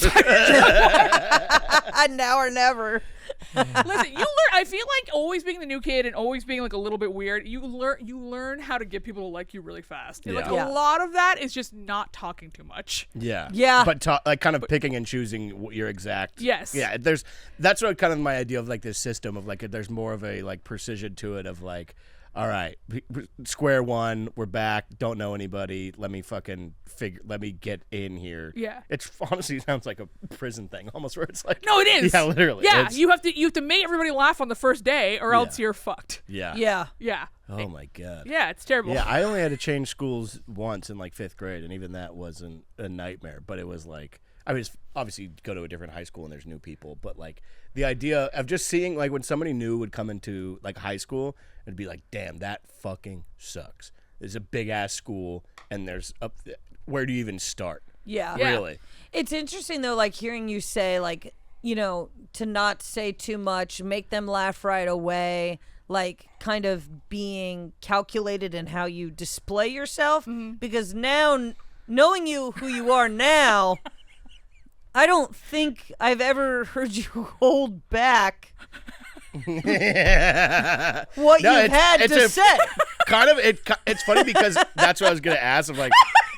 Now or never.
listen, you learn I feel like always being the new kid and always being like a little bit weird, you learn how to get people to like you really fast. And like
Yeah.
a lot of that is just not talking too much.
Yeah.
Yeah.
But like kind of picking and choosing your exact.
Yes.
Yeah. That's what kind of my idea of like this system of like there's more of a like precision to it of like, all right, square one, we're back, don't know anybody, let me get in here.
Yeah.
It's honestly sounds like a prison thing almost where it's like.
No, it is.
Yeah, literally.
Yeah,
It's-
you have to make everybody laugh on the first day or else you're fucked.
Yeah.
Yeah.
Yeah.
Oh my God.
Yeah, it's terrible.
Yeah, I only had to change schools once in like 5th grade, and even that wasn't a nightmare. But it was like, I mean, it's obviously go to a different high school and there's new people, but like the idea of just seeing like when somebody new would come into like high school, it'd be like, damn, that fucking sucks. It's a big ass school, and where do you even start?
Yeah.
Yeah.
Really?
It's interesting though, like hearing you say, like, you know, to not say too much, make them laugh right away, like kind of being calculated in how you display yourself. Because now, knowing you who you are now, I don't think I've ever heard you hold back what
No,
you've had to say.
Kind of, it's funny because that's what I was gonna ask of like,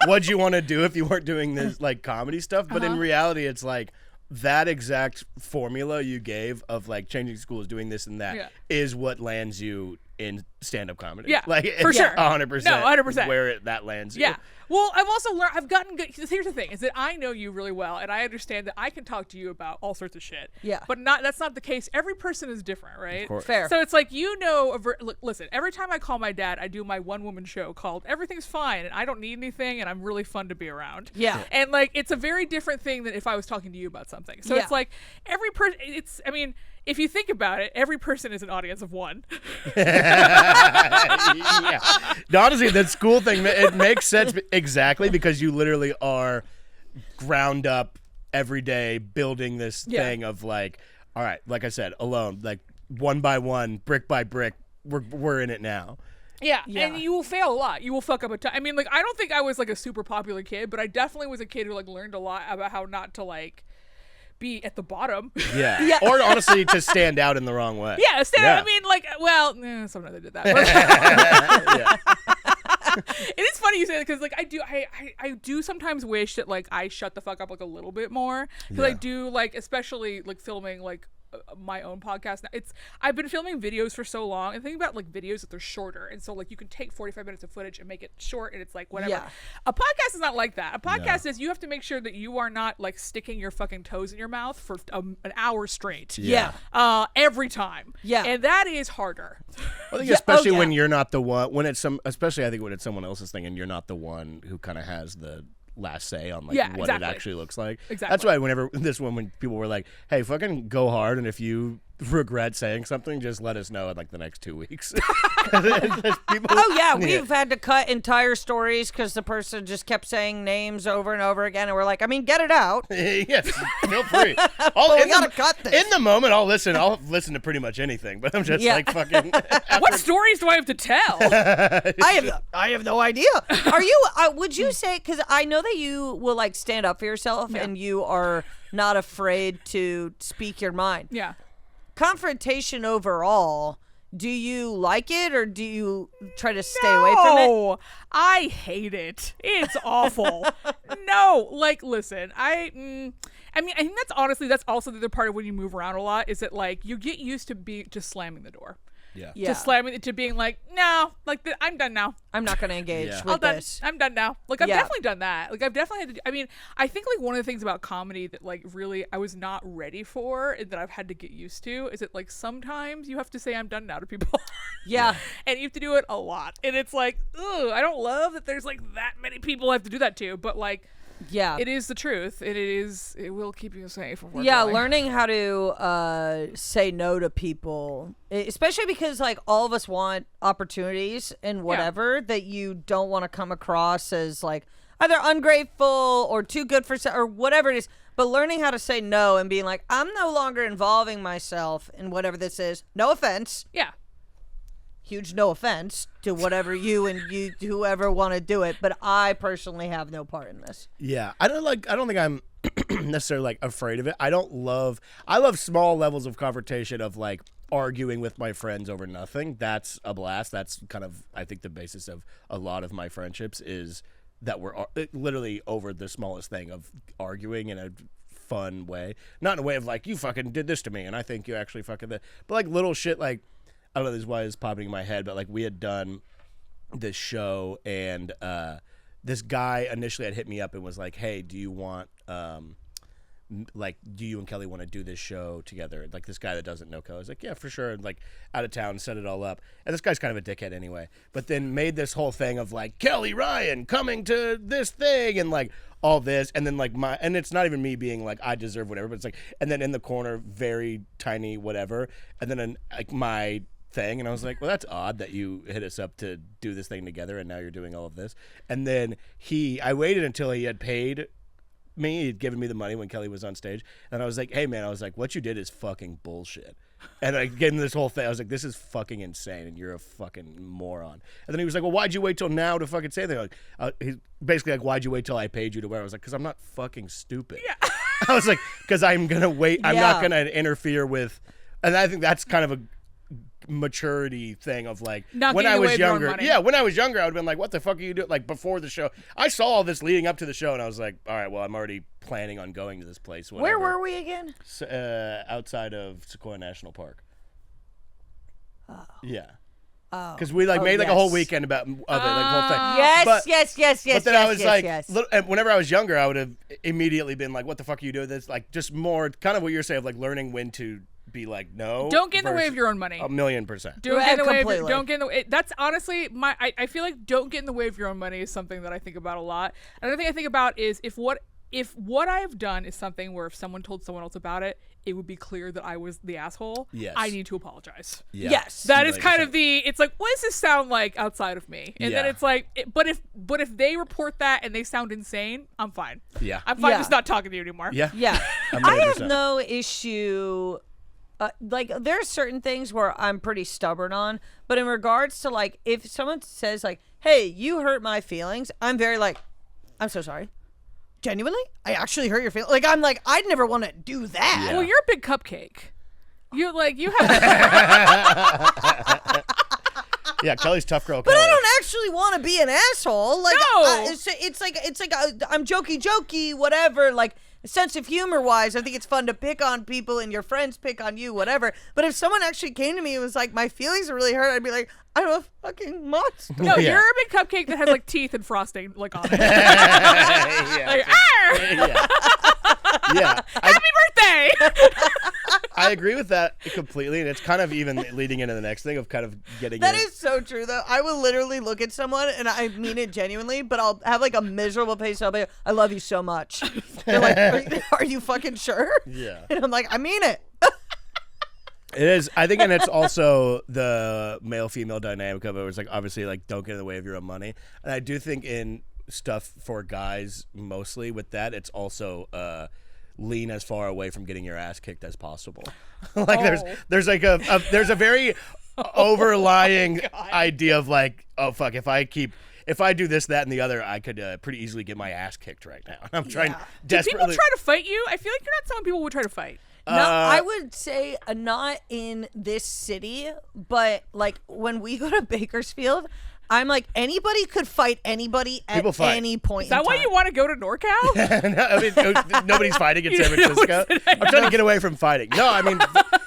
what'd you want to do if you weren't doing this like comedy stuff? But in reality, it's like that exact formula you gave of like changing schools, doing this and that is what lands you in stand-up comedy.
Yeah,
like
for sure.
100%.
No, 100%.
Where that lands you.
Yeah. Well, I've also learned, I've gotten good. Here's the thing, is that I know you really well, and I understand that I can talk to you about all sorts of shit.
Yeah.
But that's not the case. Every person is different, right?
Of course.
Fair.
So it's like, look, listen, every time I call my dad, I do my one-woman show called Everything's Fine, and I don't need anything, and I'm really fun to be around.
Yeah.
And, like, it's a very different thing than if I was talking to you about something. So
Yeah.
it's like, every person, I mean, if you think about it, every person is an audience of one.
Yeah. No, honestly, that school thing, it makes sense exactly because you literally are ground up every day building this thing of like, all right, like I said, alone, like one by one, brick by brick, we're in it now.
Yeah,
Yeah.
and you will fail a lot. You will fuck up a ton. I mean, like, I don't think I was like a super popular kid, but I definitely was a kid who like learned a lot about how not to like be at the bottom.
Yeah.
Yeah.
Or honestly, to stand out in the wrong way.
Yeah,
Yeah.
I mean, like, well, sometimes I did that. But
Yeah.
it is funny you say that because, like, I do sometimes wish that like I shut the fuck up like a little bit more because I
Yeah.
do like, especially like filming like my own podcast now. I've been filming videos for so long and thinking about like videos that they're shorter, and so like you can take 45 minutes of footage and make it short, and it's like whatever.
Yeah.
A podcast is not like that. A podcast is you have to make sure that you are not like sticking your fucking toes in your mouth for an hour straight.
Yeah.
Every time.
Yeah.
And that is harder.
I think
Yeah,
especially
oh, yeah.
when you're not the one, especially I think when it's someone else's thing and you're not the one who kind of has the last say on like
Yeah,
what
exactly.
it actually looks like.
Exactly.
That's why whenever when people were like, "Hey, fucking go hard," and if you regret saying something, just let us know in like the next 2 weeks.
We've had to cut entire stories because the person just kept saying names over and over again, and we're like, I mean, get it out.
Yes, feel frry.
We gotta cut this.
In the moment, I'll listen to pretty much anything, but I'm just like fucking.
What stories do I have to tell?
I have no idea. Are you? Would you say? Because I know that you will like stand up for yourself, and you are not afraid to speak your mind.
Yeah.
Confrontation overall. Do you like it, or do you try to stay away from it?
No, I hate it. It's awful. No, like, listen, I mean, I think that's also the other part of when you move around a lot is that like you get used to just slamming the door.
Yeah.
Just slamming it to being like, no, like I'm done now.
I'm not going to engage with this.
I'm done now. Like I've definitely done that. Like I've definitely had to. I mean, I think like one of the things about comedy that like really I was not ready for and that I've had to get used to is that like sometimes you have to say I'm done now to people.
Yeah.
And you have to do it a lot. And it's like, ugh, I don't love that there's like that many people I have to do that to. But like,
yeah,
it is the truth. It will keep you safe.
Learning how to say no to people, especially because like all of us want opportunities and whatever that you don't want to come across as like either ungrateful or too good for or whatever it is. But learning how to say no and being like, I'm no longer involving myself in whatever this is. No offense.
Yeah.
Huge no offense to whatever you whoever want to do it, but I personally have no part in this.
Yeah, I don't think I'm necessarily like afraid of it. I love small levels of confrontation of like arguing with my friends over nothing. That's a blast. That's kind of I think the basis of a lot of my friendships is that we're literally over the smallest thing of arguing in a fun way, not in a way of like you fucking did this to me and I think you actually fucking did, but like little shit like. I don't know this is why it's popping in my head, but like we had done this show and this guy initially had hit me up and was like, hey, do you and Kelly want to do this show together? Like this guy that doesn't know Kelly. I was like, yeah, for sure. And like out of town, set it all up. And this guy's kind of a dickhead anyway, but then made this whole thing of like Kelly Ryan coming to this thing and like all this. And then like and it's not even me being like, I deserve whatever, but it's like, and then in the corner, very tiny, whatever. And then like my thing, and I was like, well, that's odd that you hit us up to do this thing together and now you're doing all of this. And then I waited until he had paid me, he'd given me the money when Kelly was on stage, and I was like, hey man, I was like, what you did is fucking bullshit. And I gave him this whole thing. I was like, this is fucking insane and you're a fucking moron. And then he was like, well, why'd you wait till now to fucking say that? Like, he's basically like, why'd you wait till I paid you to wear? I was like, because I'm not fucking stupid. Yeah. I was like, because I'm gonna wait. I'm not gonna interfere with, and I think that's kind of a maturity thing of like
not
when I was younger. Yeah, when I was younger, I would have been like, what the fuck are you doing? Like before the show, I saw all this leading up to the show, and I was like, all right, well, I'm already planning on going to this place. Whatever.
Where were we again?
Outside of Sequoia National Park.
Oh.
Yeah. Oh. Because we like made like a whole weekend of it, like the whole thing.
Yes.
But then I was like, and whenever I was younger, I would have immediately been like, what the fuck are you doing? This like just more kind of what you're saying of like learning when to be like, no.
Don't get in the way of your own money.
1,000,000%.
Don't get in the way. Don't get in the way. That's honestly I feel like don't get in the way of your own money is something that I think about a lot. Another thing I think about is if what I have done is something where if someone told someone else about it, it would be clear that I was the asshole.
Yes.
I need to apologize.
Yeah.
Yes.
That is kind of it's like, what does this sound like outside of me? And then it's like, but if they report that and they sound insane, I'm fine.
Yeah.
I'm fine just not talking to you anymore.
Yeah.
Yeah. I have no issue. Like there are certain things where I'm pretty stubborn on, but in regards to like if someone says like, hey, you hurt my feelings, I'm very like, I'm so sorry. Genuinely? I actually hurt your feelings. Like I'm like, I'd never want to do that.
Yeah.
Well, you're a big cupcake. You have
Yeah, Kelly's tough girl.
But
Kelly.
I don't actually want to be an asshole. Like
No.
It's like I'm jokey, whatever. Like sense of humor wise, I think it's fun to pick on people and your friends pick on you, whatever. But if someone actually came to me and was like, my feelings are really hurt, I'd be like, I'm a fucking monster.
No, you're a big cupcake that has like teeth and frosting like on it.
Yeah. Yeah.
Happy birthday!
I agree with that completely, and it's kind of even leading into the next thing of kind of getting
That is so true, though. I will literally look at someone, and I mean it genuinely, but I'll have like a miserable face. I'll be like, I love you so much. They're like, are you fucking sure?
Yeah.
And I'm like, I mean it.
It is. I think, and it's also the male-female dynamic of it. Where it's like, obviously, like, don't get in the way of your own money. And I do think in stuff for guys, mostly with that, it's also lean as far away from getting your ass kicked as possible. Like, there's like there's a very overlying idea of like, oh fuck, if I do this, that, and the other, I could pretty easily get my ass kicked right now. I'm trying desperately.
Do people try to fight you? I feel like you're not someone people would try to fight.
No, I would say not in this city, but like when we go to Bakersfield, I'm like, anybody could fight anybody at any point.
Is that why you want to go to NorCal?
No, I mean, nobody's fighting in San Francisco. I'm trying to get away from fighting. No, I mean,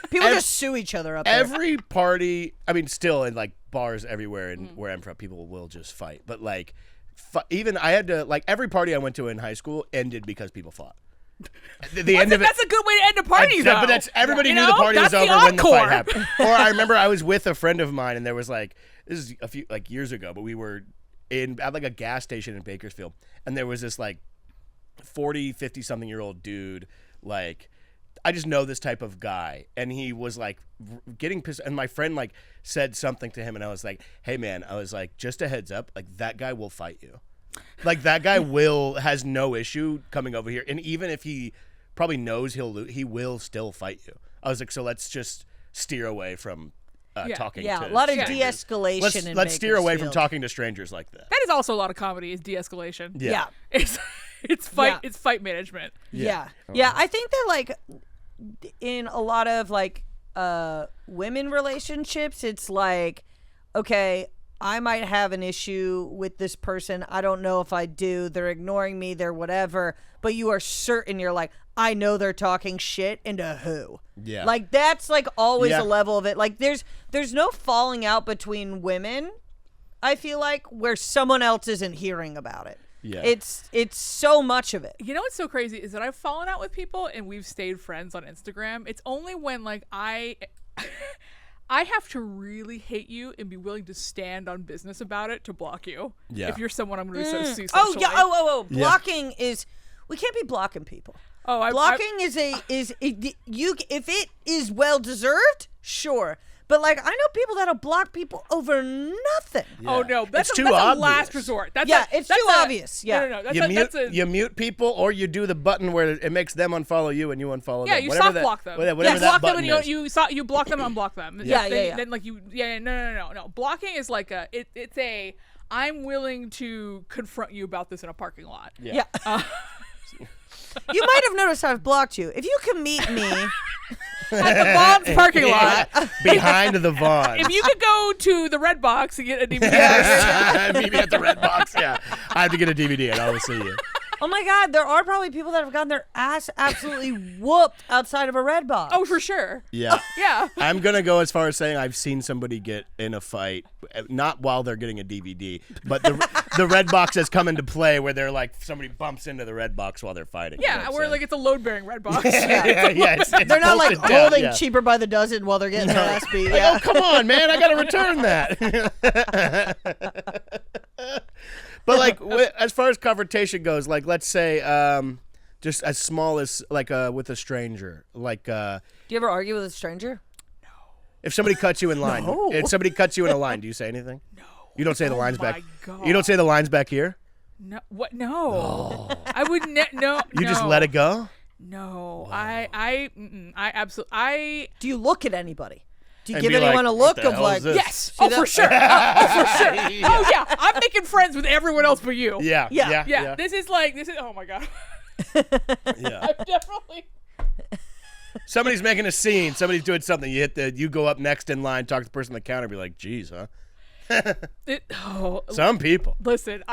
people just sue each other up there.
Every party, I mean, still in like bars everywhere and where I'm from, people will just fight. But like, even I had to, like, every party I went to in high school ended because people fought. The end of it.
That's a good way to end a party, though.
But that's everybody knew the party was over when the fight happened. Or I remember I was with a friend of mine, and there was like, this is a few like years ago, but we were at like a gas station in Bakersfield, and there was this like 40, 50-something-year-old dude, like, I just know this type of guy, and he was like getting pissed, and my friend like said something to him, and I was like, hey man, I was like, just a heads up, like, that guy will fight you. Like, that guy has no issue coming over here, and even if he probably knows he'll lose, he will still fight you. I was like, so let's just steer away from talking to
a lot of
strangers.
de-escalation.
Let's steer away from talking to strangers like that.
That is also a lot of comedy, is de-escalation.
Yeah.
It's fight management.
Yeah. I think that like in a lot of like women relationships, it's like, okay, I might have an issue with this person. I don't know if I do. They're ignoring me. They're whatever. But you are certain, you're like, I know they're talking shit, and to who?
Yeah.
Like, that's like always a level of it. Like, there's no falling out between women, I feel like, where someone else isn't hearing about it.
Yeah.
It's so much of it.
You know what's so crazy is that I've fallen out with people and we've stayed friends on Instagram. It's only when like I have to really hate you and be willing to stand on business about it to block you. Yeah. If you're someone I'm going to see socially.
Oh yeah. Oh. Blocking is, we can't be blocking people. Blocking is if it is well deserved, sure. But like, I know people that'll block people over nothing.
Yeah. Oh no, that's
too
that's
obvious.
a last resort.
It's too obvious. Yeah.
No.
You mute people, or you do the button where it makes them unfollow you and you unfollow them.
Yeah, you soft block them.
Whatever that button is.
You block them, unblock them.
Yeah.
Then like no. Blocking is like it's a I'm willing to confront you about this in a parking lot.
Yeah. You might have noticed I've blocked you. If you can meet me
at the Vaughn's parking lot,
behind the Vaughn.
If you could go to the Red Box and get a DVD.
Meet me at the Red Box. Yeah, I have to get a DVD and I will see you.
Oh my God, there are probably people that have gotten their ass absolutely whooped outside of a Red Box.
Oh, for sure.
Yeah.
Yeah.
I'm going to go as far as saying I've seen somebody get in a fight, not while they're getting a DVD, but the Red Box has come into play where they're like, somebody bumps into the Red Box while they're fighting.
Yeah, where like it's a load-bearing Red Box.
It's
they're not like holding cheaper by the dozen while they're getting their ass beat.
Yeah. Oh, come on, man. I got to return that. But like, as far as confrontation goes, like, let's say, just as small as like with a stranger, like. Do
you ever argue with a stranger?
No. If somebody cuts you in line, if somebody cuts you in a line, do you say anything?
No.
You don't say the lines back.
God.
You don't say the lines back here.
No. What? No. I would no.
You just let it go.
No.
Wow.
I absolutely.
Do you look at anybody? Do you
and
give anyone a look of like,
yes, for sure. Oh, for sure. Yeah. Oh, yeah. I'm making friends with everyone else but you.
Yeah.
This is, oh my God.
Yeah.
I'm definitely.
Somebody's making a scene. Somebody's doing something. You go up next in line, talk to the person at the counter, be like, geez, huh? Some people.
Listen,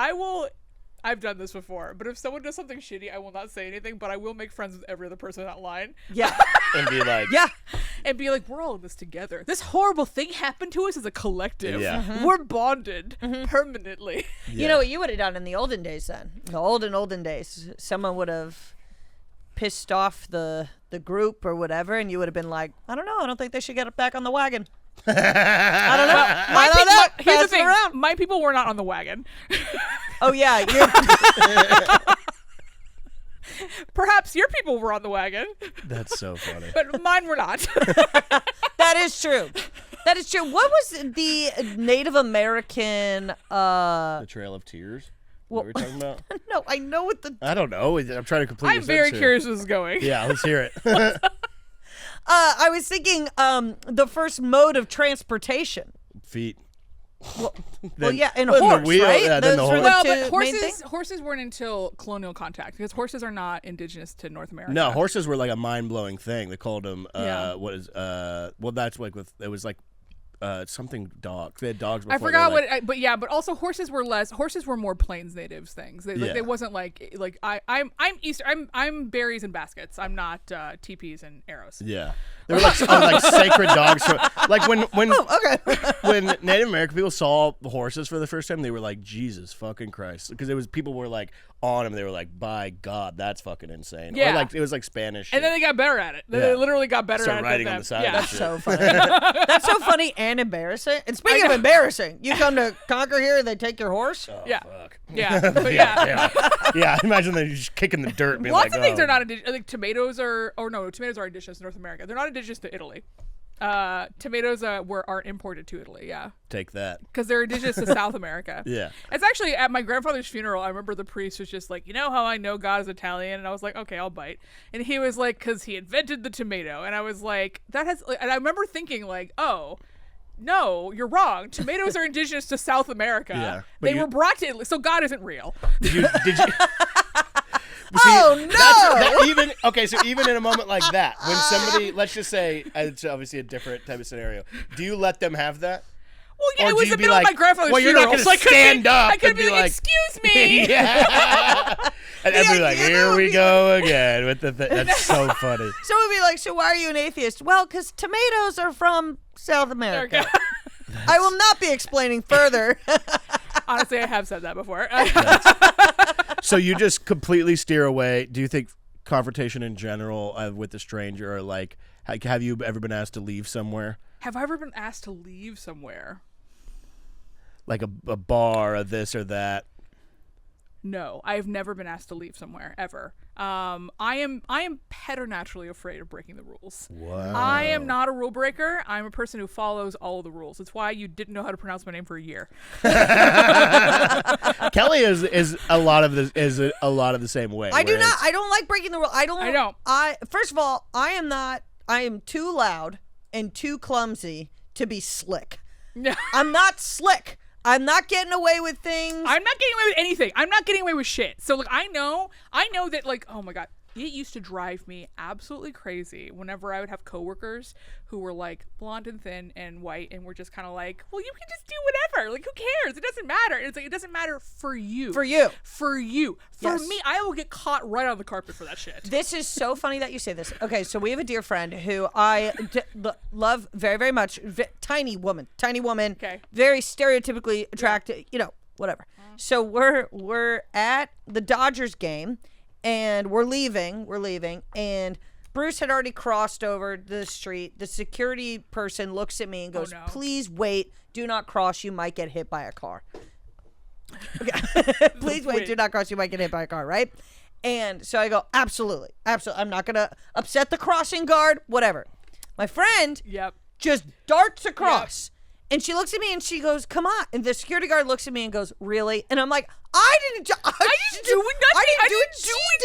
I've done this before, but if someone does something shitty, I will not say anything, but I will make friends with every other person in that line.
Yeah.
And be like,
And be like, we're all in this together. This horrible thing happened to us as a collective.
Yeah.
Mm-hmm.
We're bonded permanently.
Yeah.
You know what you would have done in the olden days then? The olden days. Someone would have pissed off the group or whatever, and you would have been like, I don't know. I don't think they should get back on the wagon. I don't know.
Here's the thing. My people were not on the wagon.
Oh, yeah.
Perhaps your people were on the wagon,
That's so funny.
but mine were not.
That is true. That is true. What was the Native American?
The Trail of Tears. What we're talking about?
No, I know what the.
I don't know. I'm trying to complete.
I'm very curious where this is going.
Yeah, let's hear it.
I was thinking the first mode of transportation.
Feet.
Well, yeah, and
then the
horse,
wheel,
right?
yeah, then
Those
the
were
horse.
Well, but
two main things?
horses weren't until colonial contact because horses are not indigenous to North America.
No, horses were like a mind-blowing thing. They called them
Yeah.
what is well, that's like with it was like something dogs. They had dogs before.
I forgot but also horses were more plains natives things. They wasn't like I'm berries and baskets. I'm not teepees and arrows.
Yeah, they were like sacred dogs. So, like when when Native American people saw horses for the first time, they were like, Jesus fucking Christ, because it was people were like on them. They were like, by God, that's fucking insane.
Yeah.
Or like it was like Spanish.
And then they got better at it. They literally got better
Started
at it.
riding
than
on the
them.
side.
Yeah.
That's
So funny. That's so funny and embarrassing. And speaking of embarrassing, you come to Conquer here, they take your horse.
Oh,
Yeah.
fuck.
Yeah. But yeah.
Yeah. Imagine they just kicking the dirt. And being
Lots
like,
of things
oh.
are not indigenous. Like tomatoes are indigenous to North America. They're not indigenous to Italy. Tomatoes are imported to Italy. Yeah.
Take that.
Because they're indigenous to South America.
Yeah.
It's actually at my grandfather's funeral. I remember the priest was just like, you know how I know God is Italian? And I was like, okay, I'll bite. And he was like, because he invented the tomato. And I was like, and I remember thinking like, oh, no, you're wrong. Tomatoes are indigenous to South America.
Yeah, but
They were brought to Italy. So God isn't real.
Did you?
Oh, no!
So even in a moment like that, when somebody, let's just say, it's obviously a different type of scenario, do you let them have that?
Well, yeah,
Or
it
do
was
you
the
be
middle
like,
of my grandfather's
well, you're
funeral.
not gonna
so I couldn't
stand up
I couldn't
and
be
be
like,
like-
excuse me.
Yeah. And I'd be like,
idea
here
would
we
be
go again with the thing. That's so funny.
So we'd be like, so why are you an atheist? Well, because tomatoes are from South America. I will not be explaining further.
Honestly, I have said that before.
So you just completely steer away. Do you think confrontation in general with a stranger, or like, have you ever been asked to leave somewhere?
Have I ever been asked to leave somewhere?
Like a bar, or this or that?
No, I have never been asked to leave somewhere ever. I am preternaturally afraid of breaking the rules.
Wow.
I am not a rule breaker. I'm a person who follows all of the rules. It's why you didn't know how to pronounce my name for a year.
Kelly is a lot of the same way.
I do
whereas-
not. I don't like breaking the rule. I don't. First of all, I am not. I am too loud and too clumsy to be slick. I'm not slick. I'm not getting away with things.
I'm not getting away with anything. I'm not getting away with shit. So like I know that like, oh my God, it used to drive me absolutely crazy whenever I would have coworkers who were like blonde and thin and white and were just kind of like, well, you can just do whatever. Like, who cares? It doesn't matter. And it's like, it doesn't matter for you.
For you.
For you. For
Yes.
me, I will get caught right on the carpet for that shit.
This is so funny that you say this. Okay, so we have a dear friend who I love very, very much. Tiny woman.
Okay.
Very stereotypically attractive. You know, whatever. So we're at the Dodgers game, and we're leaving, and Bruce had already crossed over the street. The security person looks at me and goes,
no.
"Please wait. Do not cross. You might get hit by a car." Okay. Please wait. Do not cross. You might get hit by a car, right? And so I go, absolutely. I'm not going to upset the crossing guard, whatever. My friend
Yep.
just darts across. And she looks at me and she goes, come on. And the security guard looks at me and goes, really? And I'm like, I didn't do
do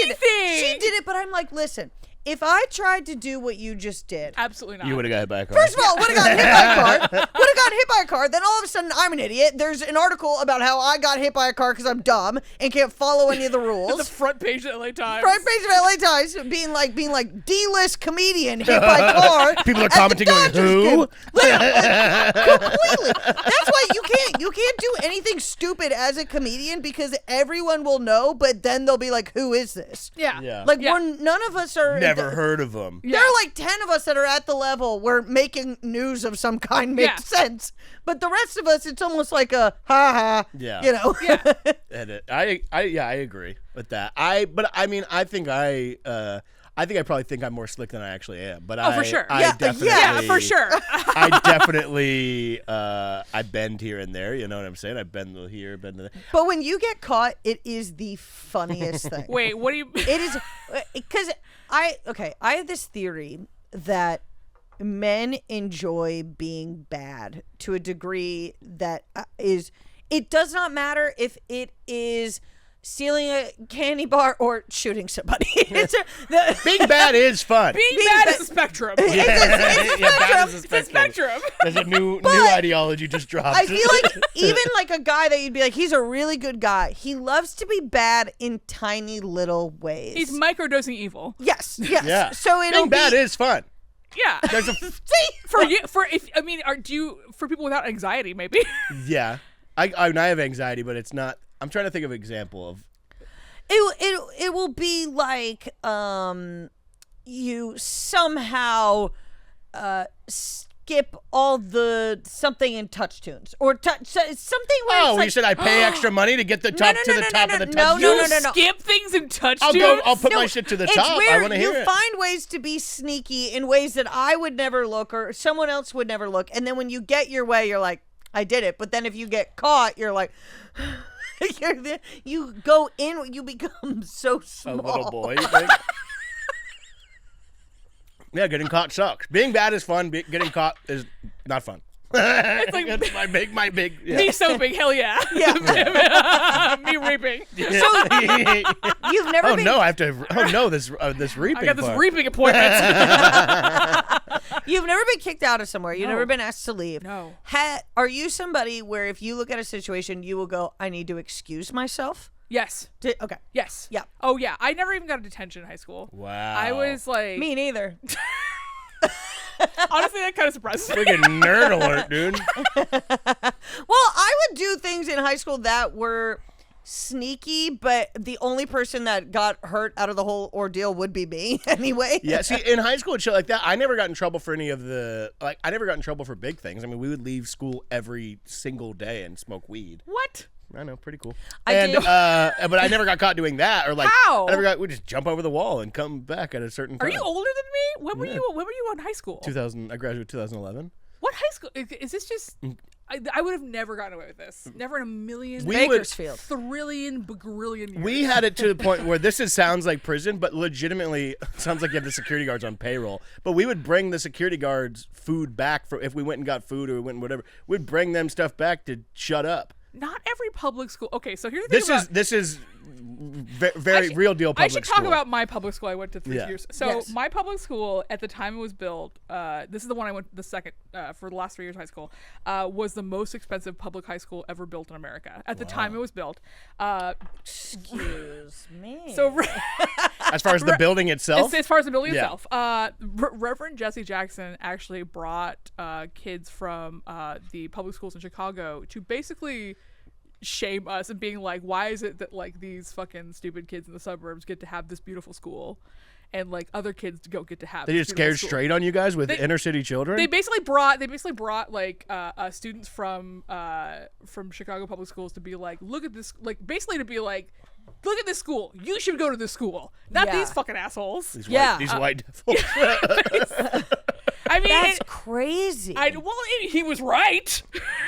anything.
She did it, but I'm like, listen, if I tried to do what you just did,
Absolutely not.
You would have got hit by a car.
first of all, would have gotten hit by a car. Would have gotten hit by a car. Then all of a sudden, I'm an idiot. There's an article about how I got hit by a car because I'm dumb and can't follow any of the rules.
the front page of LA Times.
Front page of LA Times being like D-list comedian hit by car.
People are
at the
commenting going,
Dodgers
who?
game. Completely. That's why you can't do anything stupid as a comedian because everyone will know, but then they'll be like, who is this?
Yeah.
Yeah.
Like
Yeah.
none of us are
Never heard of them.
There are like 10 of us that are at the level where making news of some kind makes sense. But the rest of us, it's almost like a ha-ha,
Yeah.
you know?
Yeah.
I agree with that. I think I I think I probably think I'm more slick than I actually am. But
for sure.
Yeah,
for sure.
I definitely I bend here and there. You know what I'm saying? I bend here, bend there.
But when you get caught, it is the funniest thing.
Wait, what do you?
It is because I have this theory that men enjoy being bad to a degree that is. It does not matter if it is stealing a candy bar or shooting somebody.
Being bad is fun.
Being bad is a spectrum.
It's
a spectrum.
There's a new ideology just dropped.
I feel like even like a guy that you'd be like, he's a really good guy. He loves to be bad in tiny little ways.
He's microdosing evil.
Yes.
Yeah.
So
being bad is fun.
Yeah.
There's a
for people without anxiety, maybe.
Yeah. I have anxiety, but it's not. I'm trying to think of an example of.
It will be like you somehow skip all the something in touch tunes or something where it's like,
you said I pay extra money to get the top to the top of the touch.
No.
Skip things in touch
I'll
tunes?
I'll put my shit to the top. I want to hear it.
You find ways to be sneaky in ways that I would never look or someone else would never look, and then when you get your way, you're like, I did it. But then if you get caught, you're like, you go in, you become so small.
A little boy, you think? Yeah, getting caught sucks. Being bad is fun. Getting caught is not fun.
It's like
It's my big. Yeah.
me soaping, hell yeah. Me reaping.
So you've never
Oh
been.
no, I have to. Oh no, this reaping.
I got this
part.
reaping appointment.
You've never been kicked out of somewhere. You've
No.
never been asked to leave.
No.
Are you somebody where if you look at a situation, you will go, I need to excuse myself?
Yes.
Okay.
Yes.
Yeah.
Oh yeah. I never even got a detention in high school.
Wow.
I was like,
Me neither.
honestly, that kind of surprises me.
Friggin' nerd alert, dude.
Well, I would do things in high school that were sneaky, but the only person that got hurt out of the whole ordeal would be me anyway.
Yeah, see, in high school and shit like that, I never got in trouble for any of the, I never got in trouble for big things. I mean, we would leave school every single day and smoke weed.
What?
I know, pretty cool.
I did.
But I never got caught doing that, or like,
How?
we just jump over the wall and come back at a certain time.
Are you older than me? When were you in high school?
2000, I graduated 2011.
What high school? Is this just... I would have never gotten away with this. Never in a million...
We would-
Bakersfield.
Trillion, bagrillion years.
We had it to the point where sounds like prison, but legitimately sounds like you have the security guards on payroll. But we would bring the security guards food back for if we went and got food or we went and whatever. We'd bring them stuff back to shut up.
Not every public school... Okay, so here's the thing
This is very real deal public
I should talk
school.
about my public school I went to 3
Yeah.
years. So
Yes.
my public school at the time it was built, this is the one I went the second for the last 3 years of high school, was the most expensive public high school ever built in America. At the time it was built.
Excuse me.
So
As far as the building itself,
as far as the building
Yeah.
itself, Reverend Jesse Jackson actually brought kids from the public schools in Chicago to basically shame us and being like, why is it that like these fucking stupid kids in the suburbs get to have this beautiful school and like other kids don't get to have
they
this
just
beautiful
scared
school?
straight on you guys with inner city children.
They basically brought like students from Chicago public schools to be like, look at this, like basically to be like, look at this school. You should go to this school, not
Yeah.
these fucking assholes.
these
Yeah.
white devils.
I mean,
That's crazy.
he was right.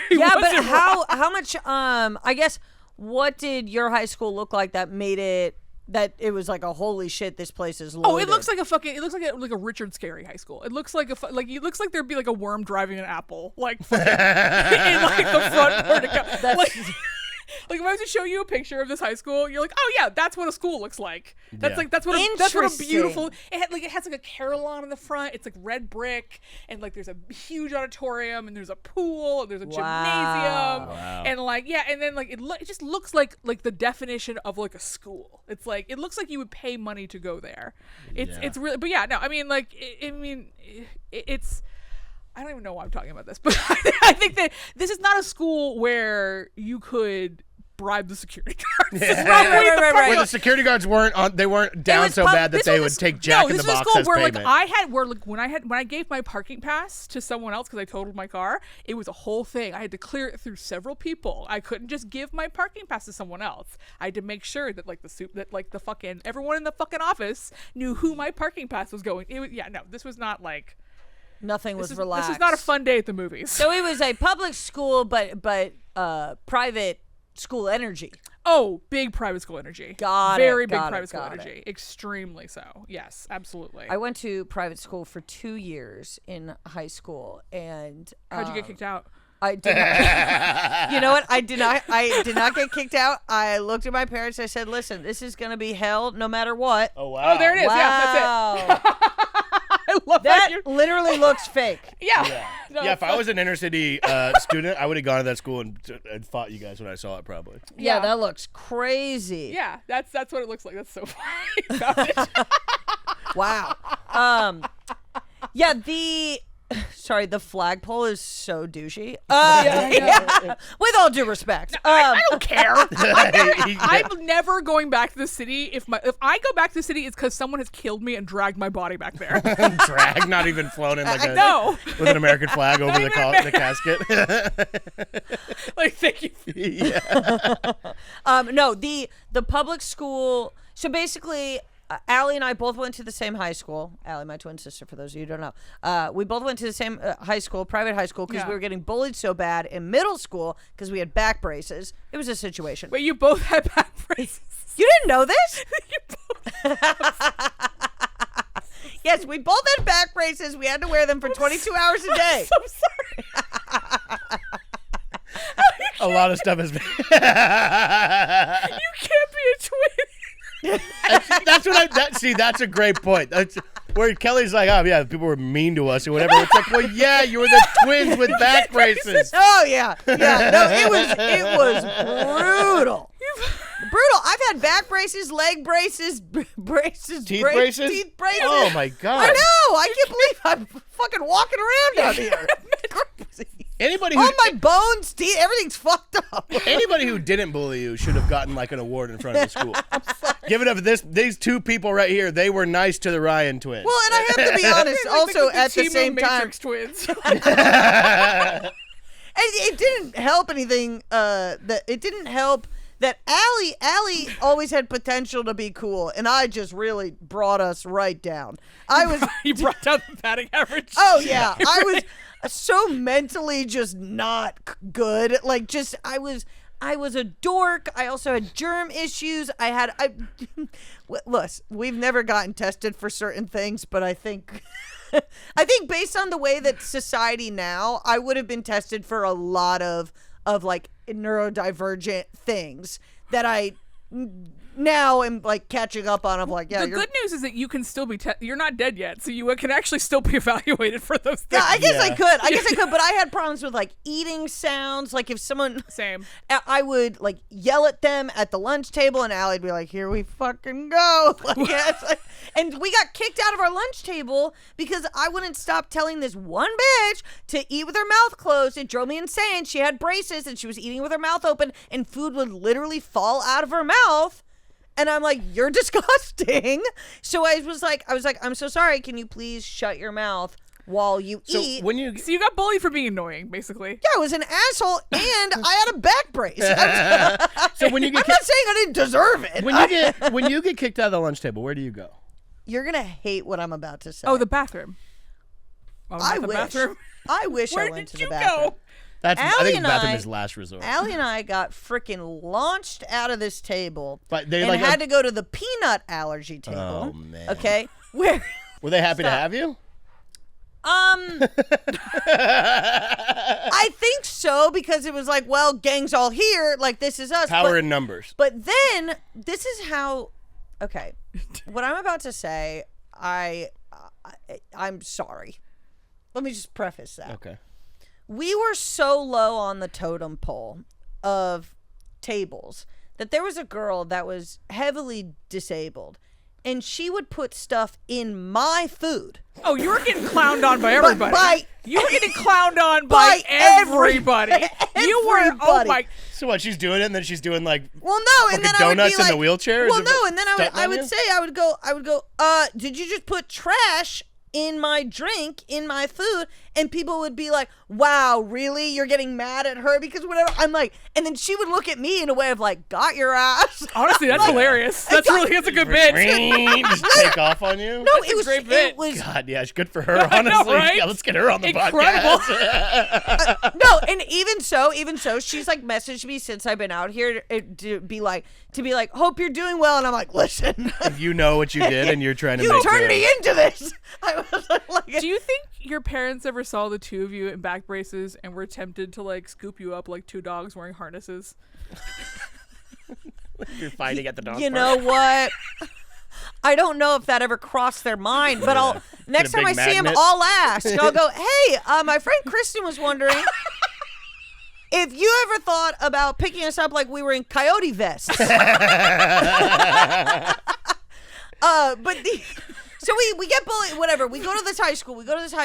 He
yeah, but
wasn't wrong.
how much I guess what did your high school look like that made it that it was like a holy shit, this place is loaded?
Oh, it looks like a Richard Scarry high school. It looks like it looks like there'd be like a worm driving an apple, like fucking, in like the front portico. Like if I was to show you a picture of this high school, you're like, oh yeah, that's what a school looks like. That's
Yeah.
that's what a beautiful.
Interesting.
It has like a carillon in the front. It's like red brick, and like there's a huge auditorium, and there's a pool, and there's a gymnasium, and like and then like it just looks like the definition of like a school. It's like it looks like you would pay money to go there. It's really, but yeah, no, I mean like it's. I don't even know why I'm talking about this, but I think that this is not a school where you could bribe the security guards.
Right.
Where the security guards weren't down so bad that they would take Jack in the Box as
where
payment.
when I gave my parking pass to someone else because I totaled my car, it was a whole thing. I had to clear it through several people. I couldn't just give my parking pass to someone else. I had to make sure that the fucking everyone in the fucking office knew who my parking pass was going. This was not like
Nothing was relaxed.
This is not a fun day at the movies.
So it was a public school, but private school energy.
Oh, big private school energy. Very big private school energy. Extremely so. Yes, absolutely.
I went to private school for 2 years in high school, and
how'd you get kicked out?
I did not. You know what? I did not get kicked out. I looked at my parents. I said, "Listen, this is gonna be hell, no matter what."
Oh wow!
Oh, there it is.
Wow.
Yeah, that's it. I love
that. Literally looks fake.
Yeah. No,
if I was an inner city student, I would have gone to that school and fought you guys when I saw it, probably.
Yeah, that looks crazy.
Yeah, that's what it looks like. That's so funny.
Wow. Yeah, the flagpole is so douchey. With all due respect.
I don't care. I'm never going back to the city. If I go back to the city, it's because someone has killed me and dragged my body back there.
Drag, not even flown in with an American flag over the casket.
Like, thank you.
No, the public school. So basically, Allie and I both went to the same high school. Allie, my twin sister, for those of you who don't know. We both went to the same high school, private high school, because we were getting bullied so bad in middle school because we had back braces. It was a situation.
Wait, you both had back braces?
You didn't know this?
You both.
Yes, we both had back braces. We had to wear them for 22 hours a day.
I'm so sorry.
A lot of stuff has been.
You can't be a twin.
That's a great point. That's where Kelly's like, oh yeah, people were mean to us or whatever. It's like, well, yeah, you were the twins with back braces.
Oh yeah. No, it was brutal. Brutal. I've had back braces, leg braces,
teeth braces.
Teeth braces.
Oh my god.
I know. I can't believe I'm fucking walking around out here.
Anybody
all my bones, teeth, everything's fucked up.
Anybody who didn't bully you should have gotten like an award in front of the school. Give it up. These two people right here, they were nice to the Ryan twins.
Well, and I have to be honest, also at the same time,
Matrix twins.
It didn't help anything. It didn't help that Allie always had potential to be cool, and I just really brought us right down.
You brought down the batting average.
Oh yeah, I was so mentally just not good. Like, just I was a dork. I also had germ issues. Listen, we've never gotten tested for certain things, but I think based on the way that society now, I would have been tested for a lot of like neurodivergent things that I now am like catching up on. Of like, yeah.
The good news is that you can still be. You're not dead yet, so you can actually still be evaluated for those things.
Yeah, I guess I could, but I had problems with like eating sounds. Like if someone,
same,
I would like yell at them at the lunch table, and Allie'd be like, "Here we fucking go!" And we got kicked out of our lunch table because I wouldn't stop telling this one bitch to eat with her mouth closed. It drove me insane. She had braces and she was eating with her mouth open, and food would literally fall out of her mouth. And I'm like, "You're disgusting." So I was like, "I'm so sorry. Can you please shut your mouth while you eat?"
So you got bullied for being annoying, basically.
Yeah, I was an asshole, and I had a back brace.
So when you get
I'm not saying I didn't deserve it.
When you get kicked out of the lunch table, where do you go?
You're gonna hate what I'm about to say.
Oh, the bathroom. Oh,
I wish.
Bathroom?
I wish
Where
I went to
did
the
you
bathroom.
go?
I think the bathroom is last resort.
Allie and I got freaking launched out of this table,
but they
and had to go to the peanut allergy table.
Oh man.
Okay, where
were they happy to have you?
I think so, because it was like, well, gang's all here. Like, this is us.
Power in numbers.
But then this is how. Okay, what I'm about to say, I'm sorry. Let me just preface that.
Okay.
We were so low on the totem pole of tables that there was a girl that was heavily disabled, and she would put stuff in my food.
Oh, you were getting clowned on by everybody. You were getting clowned on
by
by everybody. You were, oh
everybody.
my.
So what? She's doing it, and then she's doing like
Well, no, and
fucking
then I would
donuts
be
in the
like,
wheelchair.
Well,
Is it
no, and then
stunting
I
on
would
you?
say, I would go, did you just put trash in my drink, in my food? And people would be like, wow, really? You're getting mad at her because whatever. I'm like, and then she would look at me in a way of like, got your ass.
Honestly, that's hilarious. That's a good bit.
Just take off on you.
No,
a great bit.
it was
God, yeah, it's good for her.
I know,
Honestly,
right?
yeah, let's get her on the
Incredible.
podcast.
no, and even so, she's like messaged me since I've been out here to be like, hope you're doing well, and I'm like, listen,
You know what you did, and you're trying to
you
make
turned
it.
me into this. I was like,
Do you think your parents ever saw the two of you in back braces and were tempted to like scoop you up like two dogs wearing harnesses?
You're fighting at the dog
you
park.
know what? I don't know if that ever crossed their mind, but I'll next
Get a
time I
big
see him,
magnet.
I'll ask. I'll go, hey, my friend Kristin was wondering if you ever thought about picking us up like we were in coyote vests. So we get bullied, whatever. We go to this high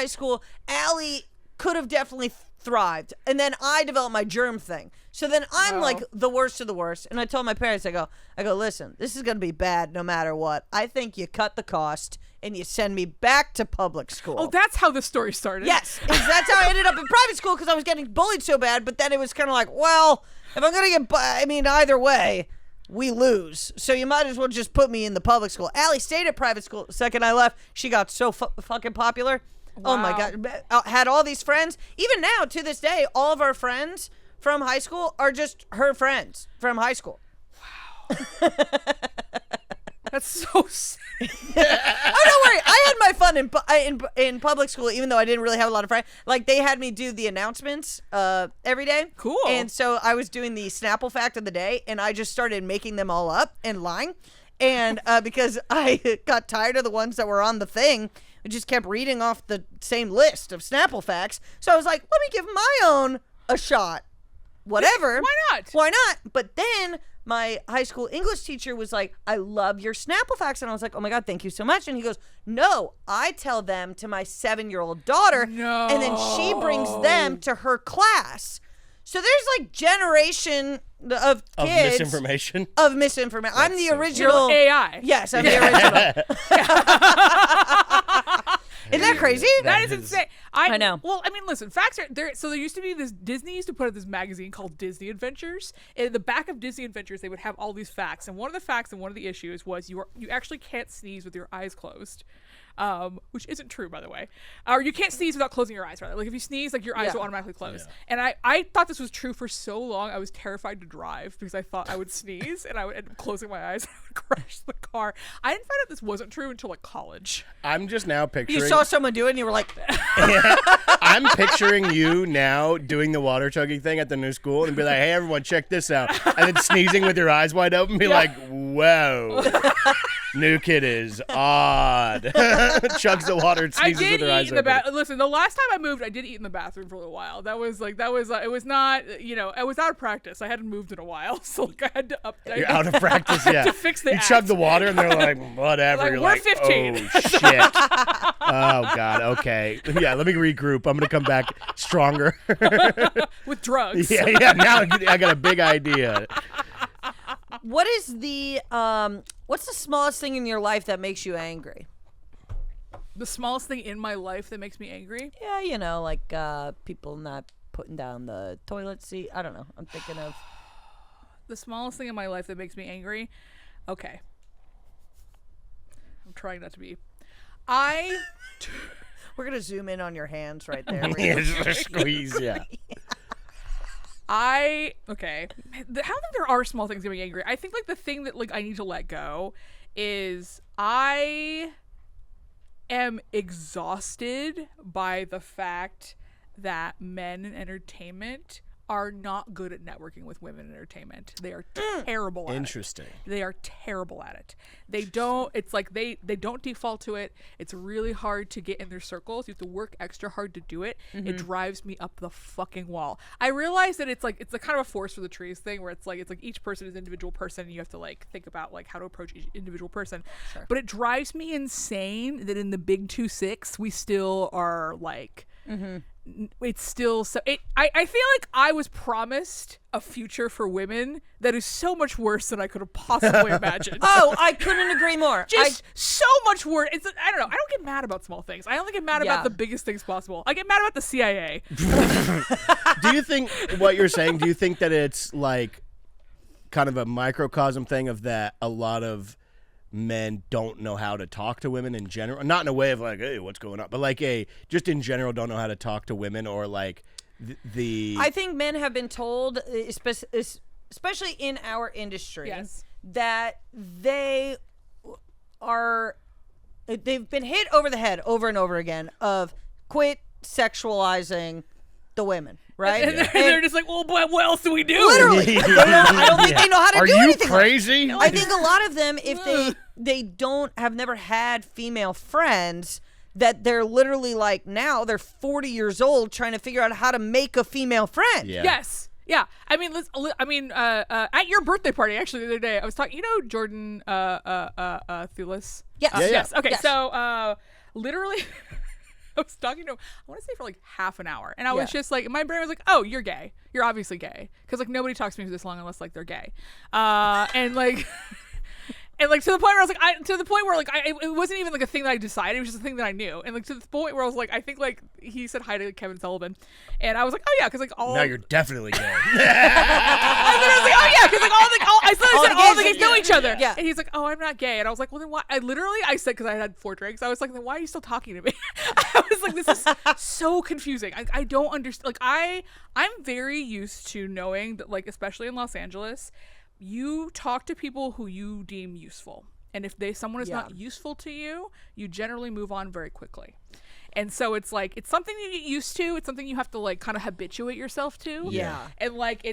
school. Allie could have definitely thrived. And then I developed my germ thing. So then I'm like the worst of the worst. And I told my parents, I go, listen, this is going to be bad no matter what. I think you cut the cost and you send me back to public school.
Oh, that's how the story started.
Yes, that's how I ended up in private school because I was getting bullied so bad. But then it was kind of like, well, if I'm going to get, either way, we lose. So you might as well just put me in the public school. Allie stayed at private school. The second I left, she got so fucking popular.
Wow.
Oh my God. Had all these friends. Even now, to this day, all of our friends from high school are just her friends from high school.
That's so sad.
Oh, don't worry. I had my fun in public school, even though I didn't really have a lot of friends. Like, they had me do the announcements every day.
Cool.
And so I was doing the Snapple fact of the day, and I just started making them all up and lying. And because I got tired of the ones that were on the thing, I just kept reading off the same list of Snapple facts. So I was like, let me give my own a shot. Whatever. Why not? But then my high school English teacher was like, I love your Snapple facts. And I was like, oh my God, thank you so much. And he goes, no, I tell them to my 7-year-old daughter.
No.
And then she brings them to her class. So there's like generation of kids.
Misinformation.
Of misinformation. I'm the
so
original.
You're AI.
Yes, I'm the original. Isn't that crazy?
That is insane.
I know.
Well, listen, facts are there. So there used to be this, Disney used to put out this magazine called Disney Adventures. In the back of Disney Adventures, they would have all these facts. And one of the facts and one of the issues was you actually can't sneeze with your eyes closed. Which isn't true, by the way. Or you can't sneeze without closing your eyes, rather. Like if you sneeze, like your eyes will automatically close. Yeah. And I thought this was true for so long. I was terrified to drive because I thought I would sneeze and I would end up closing my eyes and I would crash the car. I didn't find out this wasn't true until like college.
I'm just now picturing.
You saw someone do it and you were like,
I'm picturing you now doing the water chugging thing at the new school and be like, hey, everyone, check this out. And then sneezing with your eyes wide open, be like, whoa. New kid is odd. Chugs the water and sneezes with her eyes open.
Listen, the last time I moved, I did eat in the bathroom for a little while. It was not, I was out of practice. I hadn't moved in a while, so like I had to update.
You're out of practice, yeah.
To fix the
You chug the water and they're like, whatever.
Like,
You're
we're
like,
15.
oh, shit. Oh, God, okay. Yeah, let me regroup. I'm going to come back stronger.
With drugs.
Yeah, now I got a big idea.
what is the, what's the smallest thing in your life that makes you angry?
The smallest thing in my life that makes me angry?
Yeah, like people not putting down the toilet seat. I don't know. I'm thinking of
the smallest thing in my life that makes me angry. Okay. I'm trying not to be.
We're gonna zoom in on your hands right there.
Yeah, just a squeeze, yeah.
Okay. I don't think there are small things that make me angry. I think like the thing that like I need to let go is I am exhausted by the fact that men in entertainment are not good at networking with women in entertainment. They are terrible at
Interesting.
it. They are terrible at it. They don't, it's like they don't default to it. It's really hard to get in their circles. You have to work extra hard to do it. It drives me up the fucking wall. I realize that it's a kind of a forest for the trees thing where it's like each person is an individual person and you have to like think about like how to approach each individual person. Sure. But it drives me insane that in the big 2-6 we still are like, it's still so I feel like I was promised a future for women that is so much worse than I could have possibly imagined.
Oh, I couldn't agree more.
Just so much worse. I don't know. I don't get mad about small things. I only get mad about the biggest things possible. I get mad about the CIA.
Do you think what you're saying, do you think that it's like kind of a microcosm thing of that a lot of men don't know how to talk to women in general? Not in a way of like, hey, what's going on? But like just in general don't know how to talk to women, or like
I think men have been told, especially in our industry, that they've been hit over the head over and over again of quit sexualizing the women. Right?
And they're just like, well, but what else do we do?
Literally. I don't think they know how to do anything.
Are you crazy?
I think a lot of them, if they have never had female friends, that they're literally like, now they're 40 years old trying to figure out how to make a female friend.
Yeah.
Yes. Yeah. I mean, at your birthday party, actually, the other day, I was talking, Jordan Thulis?
Yes.
Yes. Okay.
Yes.
So, literally... I was talking to him, I want to say for like half an hour. And I was just like, my brain was like, oh, you're gay. You're obviously gay. Because like nobody talks to me for this long unless like they're gay. And like... And like to the point where it wasn't even like a thing that I decided, it was just a thing that I knew. And like to the point where I was like, I think like he said hi to Kevin Sullivan, and I was like, oh yeah, because like all
now you're definitely gay.
I was like, oh yeah, because like all the gays know each other.
Yeah.
And he's like, oh, I'm not gay, and I was like, well then why? I said, because I had 4 drinks, I was like, then why are you still talking to me? I was like, this is so confusing. I don't understand. Like I'm very used to knowing that, like especially in Los Angeles, you talk to people who you deem useful. And if someone is not useful to you, you generally move on very quickly. And so it's like, it's something you get used to. It's something you have to like kind of habituate yourself to.
Yeah.
And like,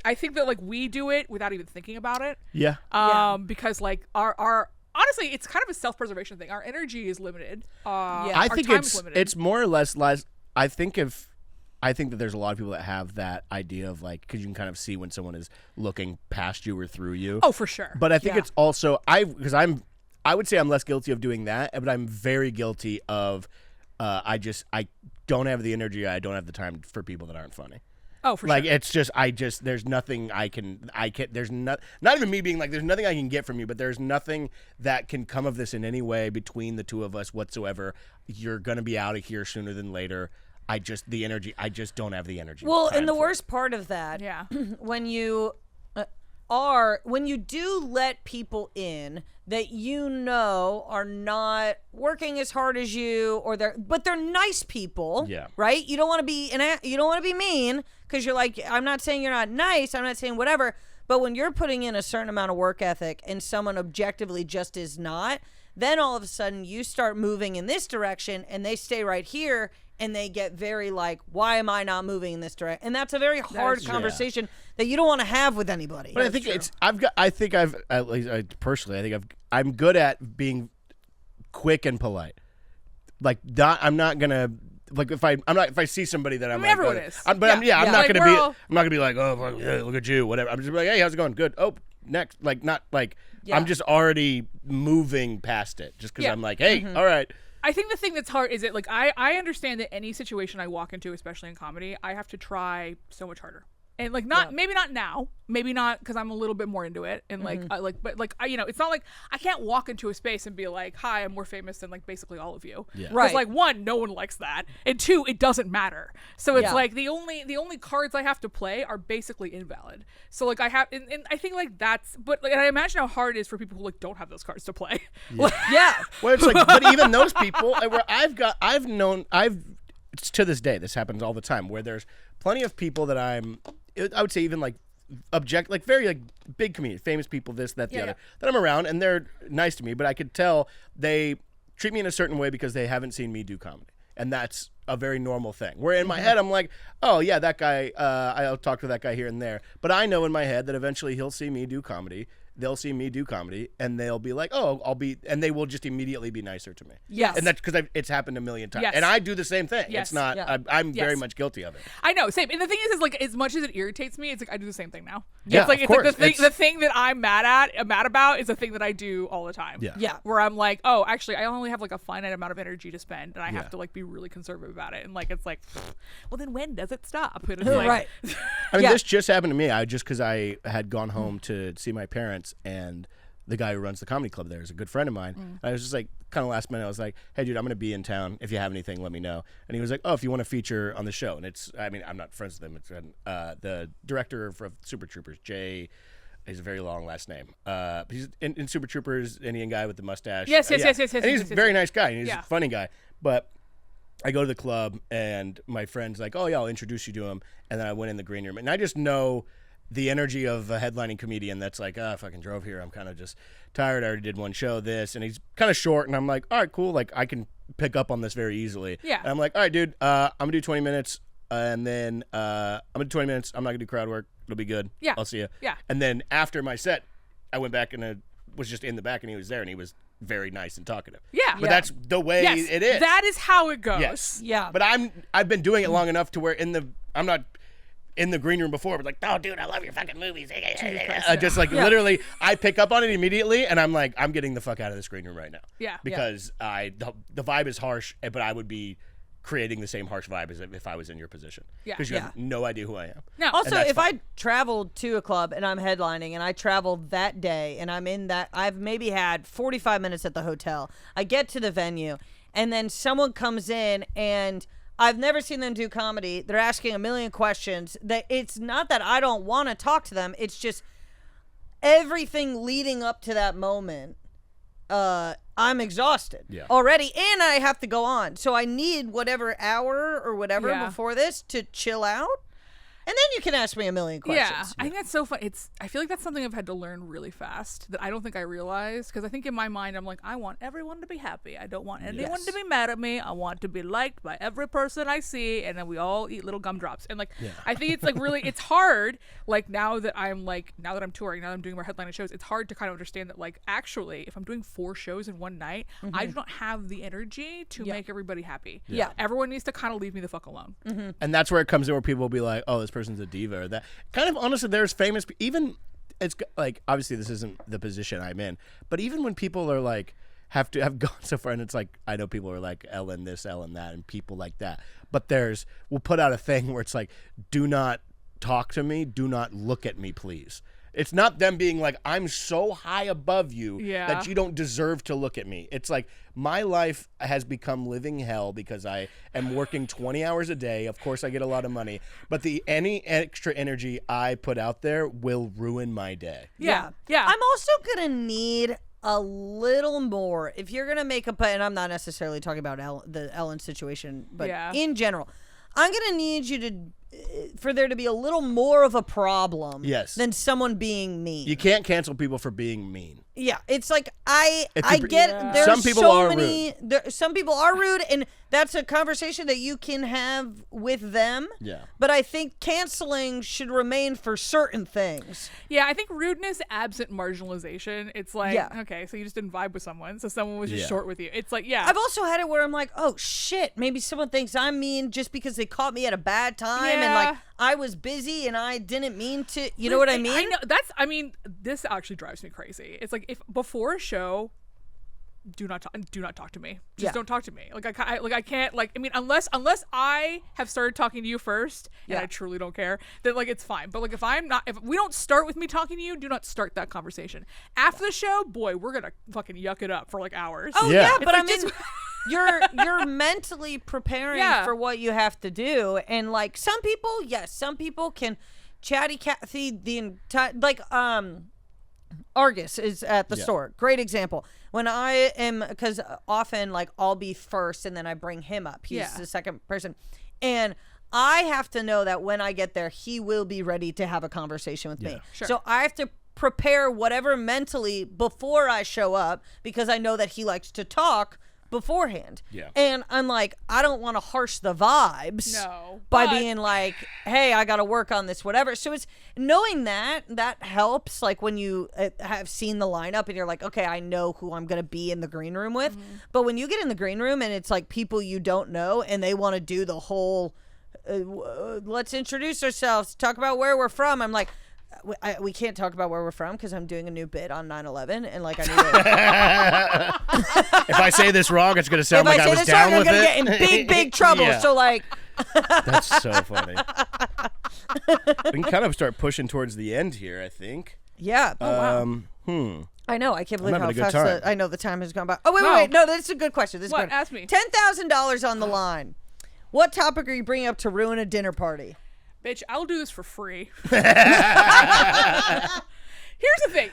I think that like we do it without even thinking about it.
Yeah.
Because like our honestly, it's kind of a self-preservation thing. Our energy is limited.
I think it's more or less I think that there's a lot of people that have that idea of like, because you can kind of see when someone is looking past you or through you.
Oh, for sure.
But I think it's also I would say I'm less guilty of doing that, but I'm very guilty of I don't have the energy. I don't have the time for people that aren't funny.
Oh, for
like,
sure.
it's just there's nothing I can there's not even me being like there's nothing I can get from you, but there's nothing that can come of this in any way between the two of us whatsoever. You're gonna be out of here sooner than later. I just don't have the energy.
Well, and the worst part of that, when you do let people in that are not working as hard as you, but they're nice people, right? You don't want to be mean, because you're like, I'm not saying you're not nice, I'm not saying whatever, but when you're putting in a certain amount of work ethic and someone objectively just is not, then all of a sudden you start moving in this direction and they stay right here. And they get very like, why am I not moving in this direction? And that's a very hard conversation that you don't want to have with anybody.
But I'm good at being quick and polite. Like I'm not gonna like if I see somebody that I'm like,
everyone is.
I'm not gonna be like, oh look at you, whatever. I'm just like, hey, how's it going? Good. Oh, next. Like not like I'm just already moving past it just because I'm like, hey, all right.
I think the thing that's hard is that like I understand that any situation I walk into, especially in comedy, I have to try so much harder. And like maybe not now, maybe not because I'm a little bit more into it, and like it's not like I can't walk into a space and be like, hi, I'm more famous than like basically all of you.
Yeah.
Right. Because like 1, no one likes that, and 2, it doesn't matter. So it's like the only cards I have to play are basically invalid. So like I have, and I think like that's, but like, and I imagine how hard it is for people who like don't have those cards to play.
Yeah. Well, it's like, but even those people, where it's to this day, this happens all the time, where there's plenty of people that I would say even like very like big comedians, famous people, this, that, the other, that I'm around, and they're nice to me, but I could tell they treat me in a certain way because they haven't seen me do comedy. and that's a very normal thing. Where in my head, I'm like, oh yeah, that guy, I'll talk to that guy here and there. But I know in my head that eventually he'll see me do comedy. They'll see me do comedy, and they'll be like, "Oh, and they will just immediately be nicer to me."
Yes,
and that's because it's happened a million times,
yes.
and I do the same thing.
Yes.
It's not.
Yeah.
I'm very much guilty of it.
I know, same. And the thing is like as much as it irritates me, it's like I do the same thing now.
Yeah,
it's like
of course.
the thing that I'm mad about is the thing that I do all the time.
Yeah.
Where I'm like, oh, actually, I only have like a finite amount of energy to spend, and I have to like be really conservative about it. And like it's like, well, then when does it stop? And it's like,
Right.
I mean, this just happened to me. Because I had gone home to see my parents, and the guy who runs the comedy club there is a good friend of mine. I was just like, kind of last minute, I was like, hey, dude, I'm going to be in town. If you have anything, let me know. And he was like, oh, if you want to feature on the show. And I'm not friends with him. It's the director of Super Troopers, Jay. He's a very long last name. He's in Super Troopers, Indian guy with the mustache.
Yes.
And he's a very nice guy. And he's
Yeah.
a funny guy. But I go to the club, and my friend's like, oh, yeah, I'll introduce you to him. And then I went in the green room. And I just know the energy of a headlining comedian that's like, I fucking drove here. I'm kind of just tired. I already did one show, this. And he's kind of short. And I'm like, all right, cool. Like, I can pick up on this very easily.
Yeah.
And I'm like, all right, dude, I'm going to do 20 minutes. And then I'm going to do 20 minutes. I'm not going to do crowd work. It'll be good.
Yeah.
I'll see you.
Yeah.
And then after my set, I went back and I was just in the back, and he was there, and he was very nice and talkative.
Yeah.
But that's the way
Yes,
it is.
that is how it goes.
Yes.
Yeah.
But I've been doing it long enough to where I'm not in the green room before, but like, oh, dude, I love your fucking movies. Just like literally, I pick up on it immediately, and I'm like, I'm getting the fuck out of this green room right now.
Yeah.
Because the vibe is harsh, but I would be creating the same harsh vibe as if I was in your position.
Yeah.
Because you have no idea who I am.
No.
Also,
that's
if
fine.
I traveled to a club and I'm headlining and I traveled that day and I'm in that, I've maybe had 45 minutes at the hotel. I get to the venue and then someone comes in and I've never seen them do comedy. They're asking a million questions. That it's not that I don't want to talk to them. It's just everything leading up to that moment. I'm exhausted already, and I have to go on. So I need whatever hour or whatever before this to chill out. And then you can ask me a million questions.
Yeah, I think that's so fun. I feel like that's something I've had to learn really fast that I don't think I realized, because I think in my mind I'm like, I want everyone to be happy. I don't want anyone to be mad at me. I want to be liked by every person I see, and then we all eat little gumdrops. And like, I think it's like really, it's hard. Like now that I'm touring, now that I'm doing more headlining shows, it's hard to kind of understand that like actually, if I'm doing 4 shows in one night, I do not have the energy to make everybody happy.
Yeah.
Everyone needs to kind of leave me the fuck alone.
And that's where it comes in, where people will be like, oh, this person's a diva, or that kind of. Honestly, there's famous, even it's like, obviously this isn't the position I'm in, but even when people are like have gone so far, and it's like, I know people are like Ellen this, Ellen that, and people like that, but we'll put out a thing where it's like, do not talk to me, do not look at me, please. It's not them being like, I'm so high above you that you don't deserve to look at me. It's like, my life has become living hell because I am working 20 hours a day. Of course, I get a lot of money, but any extra energy I put out there will ruin my day.
Yeah.
I'm also going to need a little more. If you're going to make and I'm not necessarily talking about the Ellen situation, but in general, I'm going to need you for there to be a little more of a problem than someone being mean.
You can't cancel people for being mean.
Yeah, it's like I get there's
some people
so
are
many some people are rude, and that's a conversation that you can have with them.
Yeah.
But I think canceling should remain for certain things.
Yeah, I think rudeness absent marginalization. It's like, okay, so you just didn't vibe with someone, so someone was just short with you. It's like,
I've also had it where I'm like, oh shit, maybe someone thinks I'm mean just because they caught me at a bad time and like I was busy and I didn't mean to. You know what I mean?
I know this actually drives me crazy. It's like, if before a show, do not talk to me. Just don't talk to me. Like I can't, like, I mean, unless I have started talking to you first and I truly don't care, then like it's fine. But like if we don't start with me talking to you, do not start that conversation. After the show, boy, we're gonna fucking yuck it up for like hours.
Oh yeah, but
like,
I mean, you're mentally preparing for what you have to do, and like some people can chatty Cathy the entire, like Argus is at the store. Great example. When I am, because often like I'll be first and then I bring him up. He's the second person. And I have to know that when I get there, he will be ready to have a conversation with me.
Sure.
So I have to prepare whatever mentally before I show up, because I know that he likes to talk beforehand.
Yeah.
And I'm like, I don't want to harsh the vibes by being like, hey, I got to work on this, whatever. So it's knowing that helps. Like when you have seen the lineup and you're like, okay, I know who I'm going to be in the green room with. Mm-hmm. But when you get in the green room and it's like people you don't know and they want to do the whole, let's introduce ourselves, talk about where we're from. I'm like, we can't talk about where we're from because I'm doing a new bit on 9/11 and like I need to.
If I say this wrong, it's going to sound like I was down with it.
I'm going to get in big trouble. Yeah. So like.
That's so funny. We can kind of start pushing towards the end here, I think.
Yeah.
Oh, wow.
I know. I can't believe how fast I know the time has gone by. Oh, wait. No, that's a good question.
What? Ask me.
$10,000 on the line. What topic are you bringing up to ruin a dinner party?
Bitch, I'll do this for free. Here's the thing.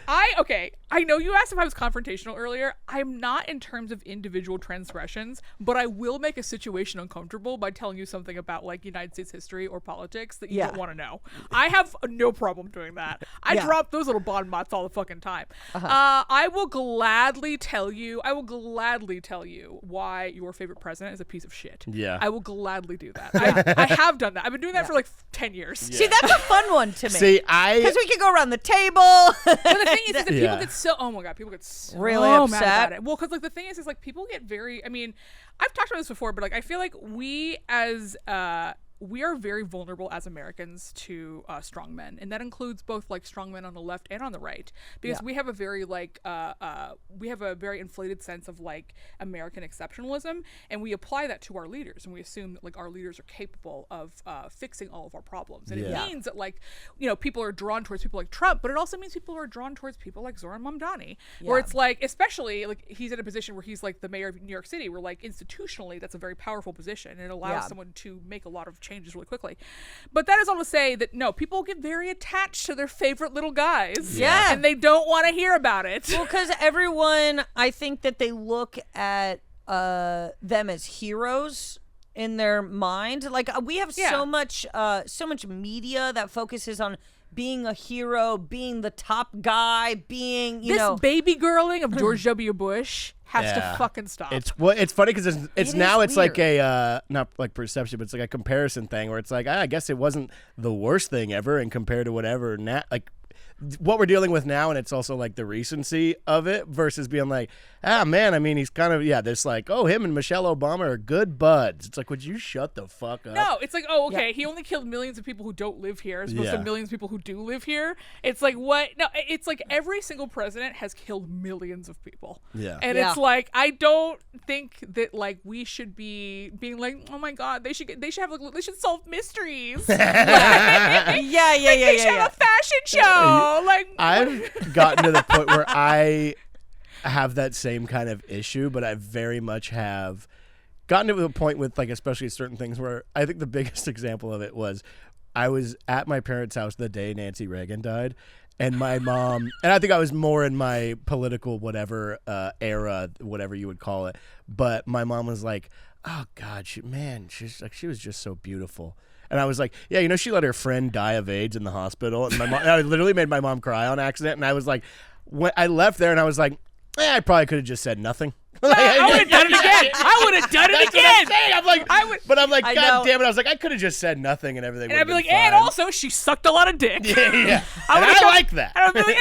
I know you asked if I was confrontational earlier. I'm not in terms of individual transgressions, but I will make a situation uncomfortable by telling you something about like United States history or politics that you don't want to know. I have no problem doing that. I drop those little bon mots all the fucking time. I will gladly tell you why your favorite president is a piece of shit.
Yeah.
I will gladly do that. I have done that. I've been doing that for like 10 years.
Yeah. See, that's a fun one to me.
See,
because we can go around the table.
But the thing is that people get so, oh my God, people get so
really upset
mad about it. Well, because like the thing is like people get very, I mean, I've talked about this before, but like I feel like we are very vulnerable as Americans to strong men, and that includes both like strong men on the left and on the right, because we have a very like we have a very inflated sense of like American exceptionalism, and we apply that to our leaders, and we assume that like our leaders are capable of fixing all of our problems, and it means that like people are drawn towards people like Trump, but it also means people are drawn towards people like Zoran Mamdani, where it's like, especially like he's in a position where he's like the mayor of New York City, where like institutionally that's a very powerful position, and it allows someone to make a lot of changes really quickly. But that is all to say that no, people get very attached to their favorite little guys.
Yeah.
And they don't want to hear about it.
Well, because everyone, I think that they look at them as heroes in their mind. Like we have so much media that focuses on being a hero, being the top guy, being, this baby
girling of George W. Bush has to fucking stop.
It's funny because it's now it's weird. Like a not like perception, but it's like a comparison thing where it's like I guess it wasn't the worst thing ever, and compared to whatever now, like what we're dealing with now, and it's also like the recency of it versus being like, man, I mean, he's kind of this like, oh, him and Michelle Obama are good buds. It's like, would you shut the fuck up?
No, it's like, oh, okay, he only killed millions of people who don't live here as opposed to millions of people who do live here. It's like, what? No, it's like every single president has killed millions of people. Yeah. And it's like, I don't think that like we should be being like, oh my God, they should solve mysteries. They should have a fashion show. Like
I've gotten to the point where I have that same kind of issue, but I very much have gotten to the point with like especially certain things where I think the biggest example of it was I was at my parents' house the day Nancy Reagan died, and my mom, and I think I was more in my political whatever era, whatever you would call it, but my mom was like, oh God, she was just so beautiful. And I was like, yeah, she let her friend die of AIDS in the hospital. And I literally made my mom cry on accident. And I was like, when I left there and I was like, I probably could have just said nothing.
I would have done it again. I would have done it again.
I'm like, God damn it. I was like, I could have just said nothing and everything.
And I'd be like,
fine.
And also, she sucked a lot of dick.
Yeah. I like that.
I would be like,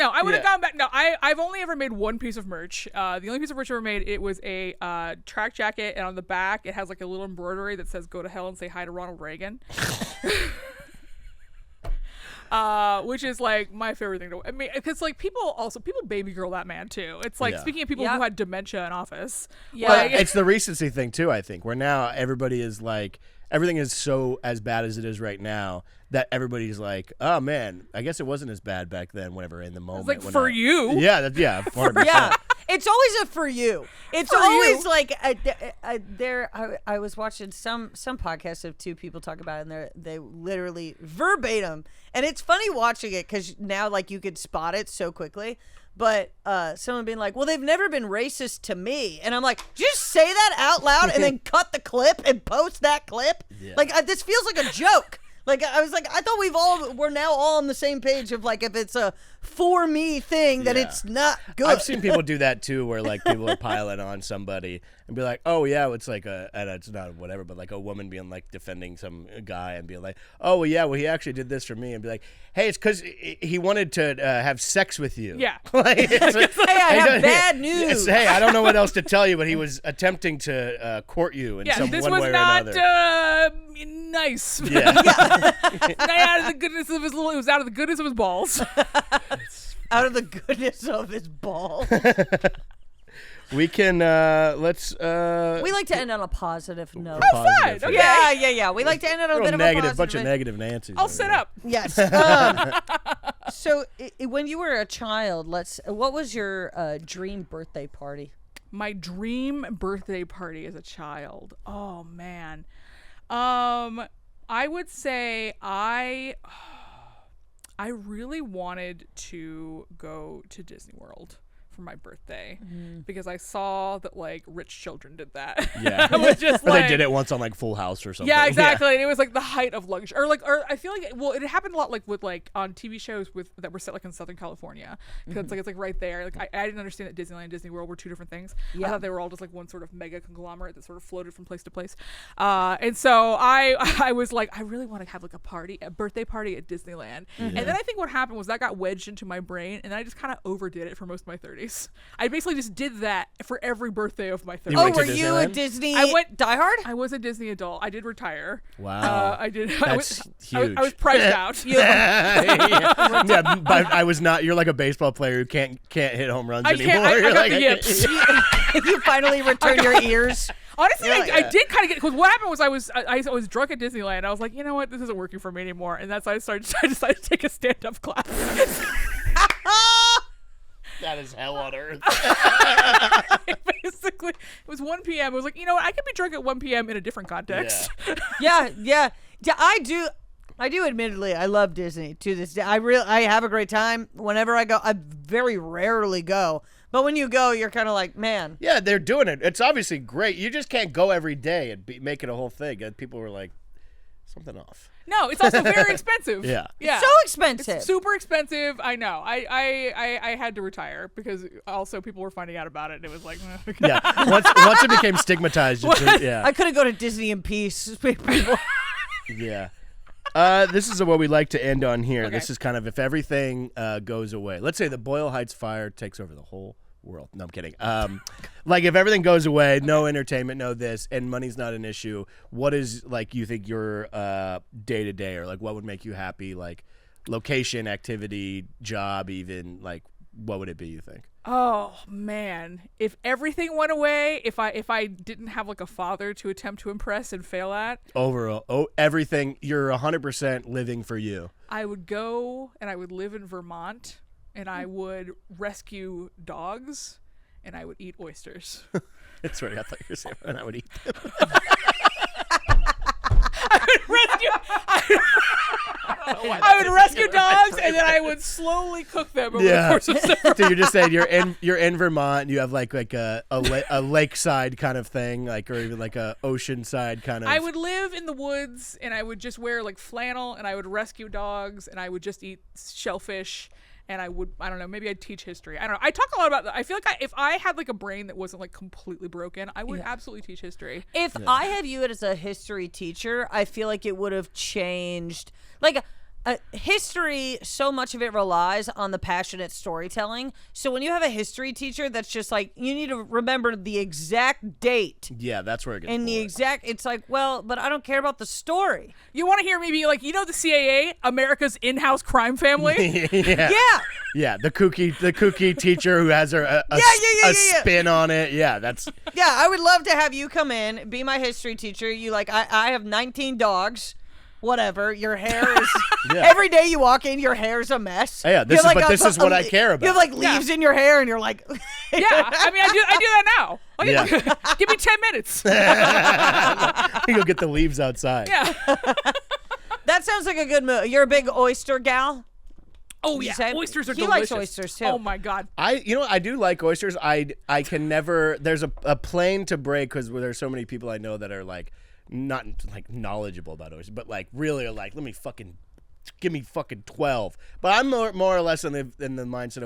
I would have gone back. No, I've only ever made one piece of merch. The only piece of merch I ever made, it was a track jacket, and on the back, it has like a little embroidery that says, "Go to hell and say hi to Ronald Reagan." Which is like my favorite thing to. I mean, because like people baby girl that man too. It's like speaking of people who had dementia in office.
Yeah, like, it's the recency thing too. I think where now everybody is like everything is so as bad as it is right now that everybody's like, oh man, I guess it wasn't as bad back then. Whenever in the moment,
it's like for you.
Yeah, 100%.
Yeah. It's always a for you. It's always like I was watching some podcast of two people talk about it, and they literally verbatim, and it's funny watching it because now like you could spot it so quickly. But someone being like, well, they've never been racist to me, and I'm like, just say that out loud and then cut the clip and post that clip. Yeah. Like this feels like a joke. Like, I was like, I thought we're now all on the same page of like, if it's a for me thing, that it's not good.
I've seen people do that too, where like people are piling on somebody and be like, oh yeah, it's like and it's not whatever, but like a woman being like defending some guy and being like, oh well, yeah, well he actually did this for me, and be like, hey, it's because he wanted to have sex with you.
Yeah.
Like, it's like,
hey, I have bad news.
Hey, I don't know what else to tell you, but he was attempting to court you in some
this
one
was
way or
not
another.
Nice.
Yeah.
Out of the goodness of his it was out of the goodness of his balls.
Out of the goodness of his ball.
We can let's
We like to end on a positive note.
Fine. Okay.
Yeah. We like to end on a bit of a
negative,
positive.
bunch of negative Nancy's.
I'll
over
set
here.
up.
Yes. So when you were a child, what was your dream birthday party?
My dream birthday party as a child. Oh man. I would say I really wanted to go to Disney World for my birthday because I saw that like rich children did that.
Yeah.
Just,
or
like,
they did it once on like Full House or something.
Yeah, exactly. And it was like the height of luxury, or I feel like it happened a lot like with like on TV shows that were set like in Southern California because it's like right there. Like I didn't understand that Disneyland and Disney World were two different things. I thought they were all just like one sort of mega conglomerate that sort of floated from place to place. And so I was like, I really want to have like a birthday party at Disneyland. And then I think what happened was that got wedged into my brain, and then I just kind of overdid it for most of my 30s. I basically just did that for every birthday of my 30s.
went to
Were you a
Disneyland?
Disney
I went
diehard?
I was a Disney adult. I did retire.
Wow.
I did.
That's huge.
I was priced out.
Yeah, but I was not. You're like a baseball player who can't hit home runs anymore.
I
You're
got
like,
the yips.
You finally returned your ears.
Honestly,
Yeah.
I did kind of get, because what happened was I was drunk at Disneyland. I was like, you know what, this isn't working for me anymore, and that's why I decided to take a stand-up class.
That is hell on earth.
Basically, it was 1 p.m. I was like, you know what, I could be drunk at 1 p.m. in a different context.
Yeah. I do. Admittedly, I love Disney to this day. I have a great time whenever I go. I very rarely go, but when you go, you're kind of like, man.
Yeah, they're doing it. It's obviously great. You just can't go every day and make it a whole thing. And people were like, something off.
No, it's also very expensive.
Yeah.
Yeah.
So expensive.
It's super expensive. I know. I had to retire because also people were finding out about it, and it was like,
Yeah. Once it became stigmatized, yeah.
I couldn't go to Disney in peace.
Yeah. This is what we like to end on here.
Okay.
This is kind of if everything goes away. Let's say the Boyle Heights fire takes over the whole world. No, I'm kidding. Like if everything goes away, no entertainment, no this, and money's not an issue, what is like you think your day to day, or like what would make you happy? Like location, activity, job, even like what would it be? You think?
oh man, if everything went away, if I didn't have like a father to attempt to impress and fail at,
Overall, everything, you're 100% living for you.
I would go and I would live in Vermont, and I would rescue dogs, and I would eat oysters.
That's right. I thought you were saying, and I would eat them.
I would rescue dogs, and then I would slowly cook them over the course of several.
So you're just saying you're in Vermont, and you have like a lakeside kind of thing, like, or even like a oceanside kind of.
I would live in the woods, and I would just wear like flannel, and I would rescue dogs, and I would just eat shellfish. And I don't know, maybe I'd teach history. I don't know. I talk a lot about that. I feel like if I had like a brain that wasn't like completely broken, I would absolutely teach history.
If I had you as a history teacher, I feel like it would have changed. Like, history, so much of it relies on the passionate storytelling. So when you have a history teacher that's just like, you need to remember the exact date.
Yeah, that's where it gets
And the
boring.
exact, it's like, well, but I don't care about the story.
You want to hear me be like, you know, the CIA, America's in-house crime family?
Yeah. Yeah, the kooky teacher who has a spin on it. Yeah, that's.
Yeah, I would love to have you come in, be my history teacher. You like, I have 19 dogs. Whatever, your hair is. Every day you walk in, your hair's a mess.
Yeah, this is what I care about.
You have like leaves in your hair, and you're like.
Yeah, I mean, I do that now. Like,
Yeah.
give me 10 minutes.
You'll get the leaves outside.
Yeah.
That sounds like a good move. You're a big oyster gal.
Oh
you
yeah,
say?
oysters are
He
delicious.
likes oysters, too.
Oh my god.
I do like oysters. I can never. There's a plane to break because there's so many people I know that are like not like knowledgeable about oysters, but like really are like, give me fucking 12. But I'm more or less in the mindset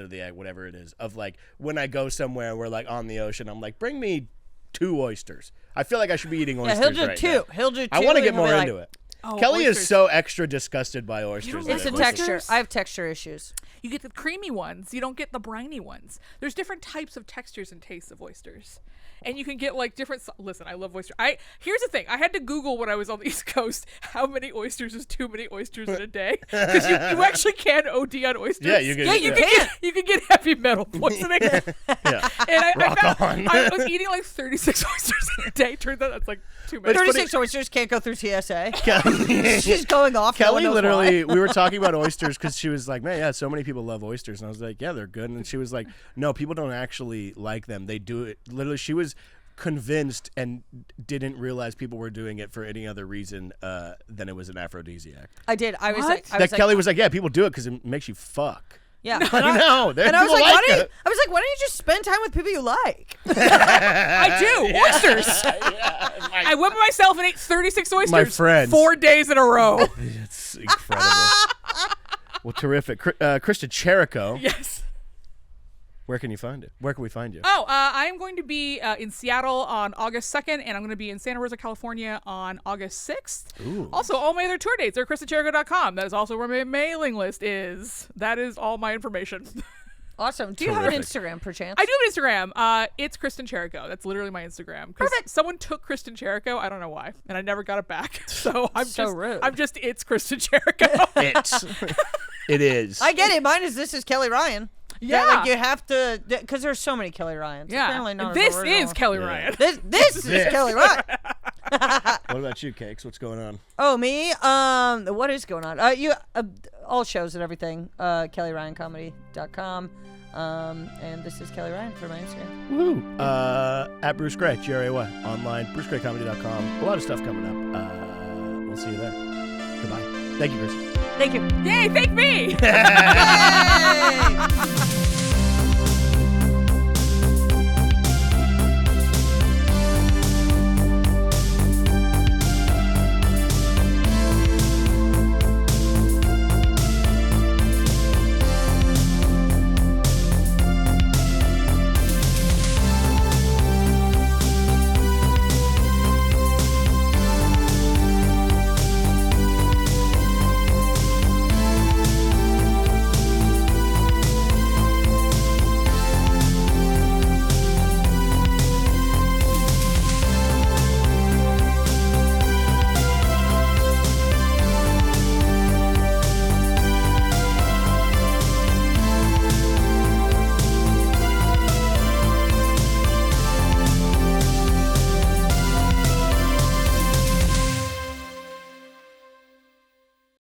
of the egg, whatever it is, of like when I go somewhere and we're like on the ocean, I'm like, bring me 2 oysters. I feel like I should be eating oysters.
Yeah, he'll do
right
2.
now.
He'll do 2.
I want to get more into it.
Oh,
Kelly
oysters.
is so extra disgusted by oysters.
It's a texture. I have texture issues.
You get the creamy ones. You don't get the briny ones. There's different types of textures and tastes of oysters. And you can get like different. Listen, I love oysters. Here's the thing. I had to Google when I was on the East Coast how many oysters is too many oysters in a day, because you actually can OD on oysters.
Yeah, you can.
Yeah, you can.
You can get heavy metal poisoning.
Yeah.
And I
on.
was eating like 36 oysters in a day. Turns out that's like too many.
36 oysters can't go through TSA. She's going off.
Kelly
no one knows
literally,
why.
we were talking about oysters because she was like, man, yeah, so many people love oysters. And I was like, yeah, they're good. And she was like, no, people don't actually like them. They do it. Literally, she was convinced and didn't realize people were doing it for any other reason than it was an aphrodisiac.
I did. I was like,
Kelly was like, yeah, people do it because it makes you fuck.
yeah.
I know.
And I was like,
why don't
you just spend time with people you like?
I do. Oysters. I whipped myself and ate 36 oysters.
My friends.
4 days in a row.
It's incredible. Well, terrific. Kristin Chirico.
Yes.
Where can you find it? Where can we find you?
Oh, I am going to be in Seattle on August 2nd, and I'm going to be in Santa Rosa, California on August 6th.
Ooh.
Also, all my other tour dates are KristinChirico.com. That is also where my mailing list is. That is all my information.
Awesome. Do you have an
Terrific.
Instagram, perchance?
I do have an Instagram. It's Kristin Chirico. That's literally my Instagram.
Perfect.
Someone took Kristin Chirico. I don't know why, and I never got it back. So I'm
So rude.
it's Kristin Chirico.
It is.
I get it. Mine is This Is Kelly Ryan.
Yeah.
Like you have to, because there's so many Kelly Ryans.
Yeah.
Apparently not
This
as original.
is Kelly Ryan.
This is Kelly Ryan.
What about you, Cakes? What's going on?
Oh, me? What is going on? All shows and everything. KellyRyanComedy.com. And this is Kelly Ryan for my Instagram.
Woo! At Bruce Gray, GRAY, online, BruceGrayComedy.com. A lot of stuff coming up. We'll see you there. Goodbye. Thank you, Kristin.
Thank you.
Yay, thank me!
Yay!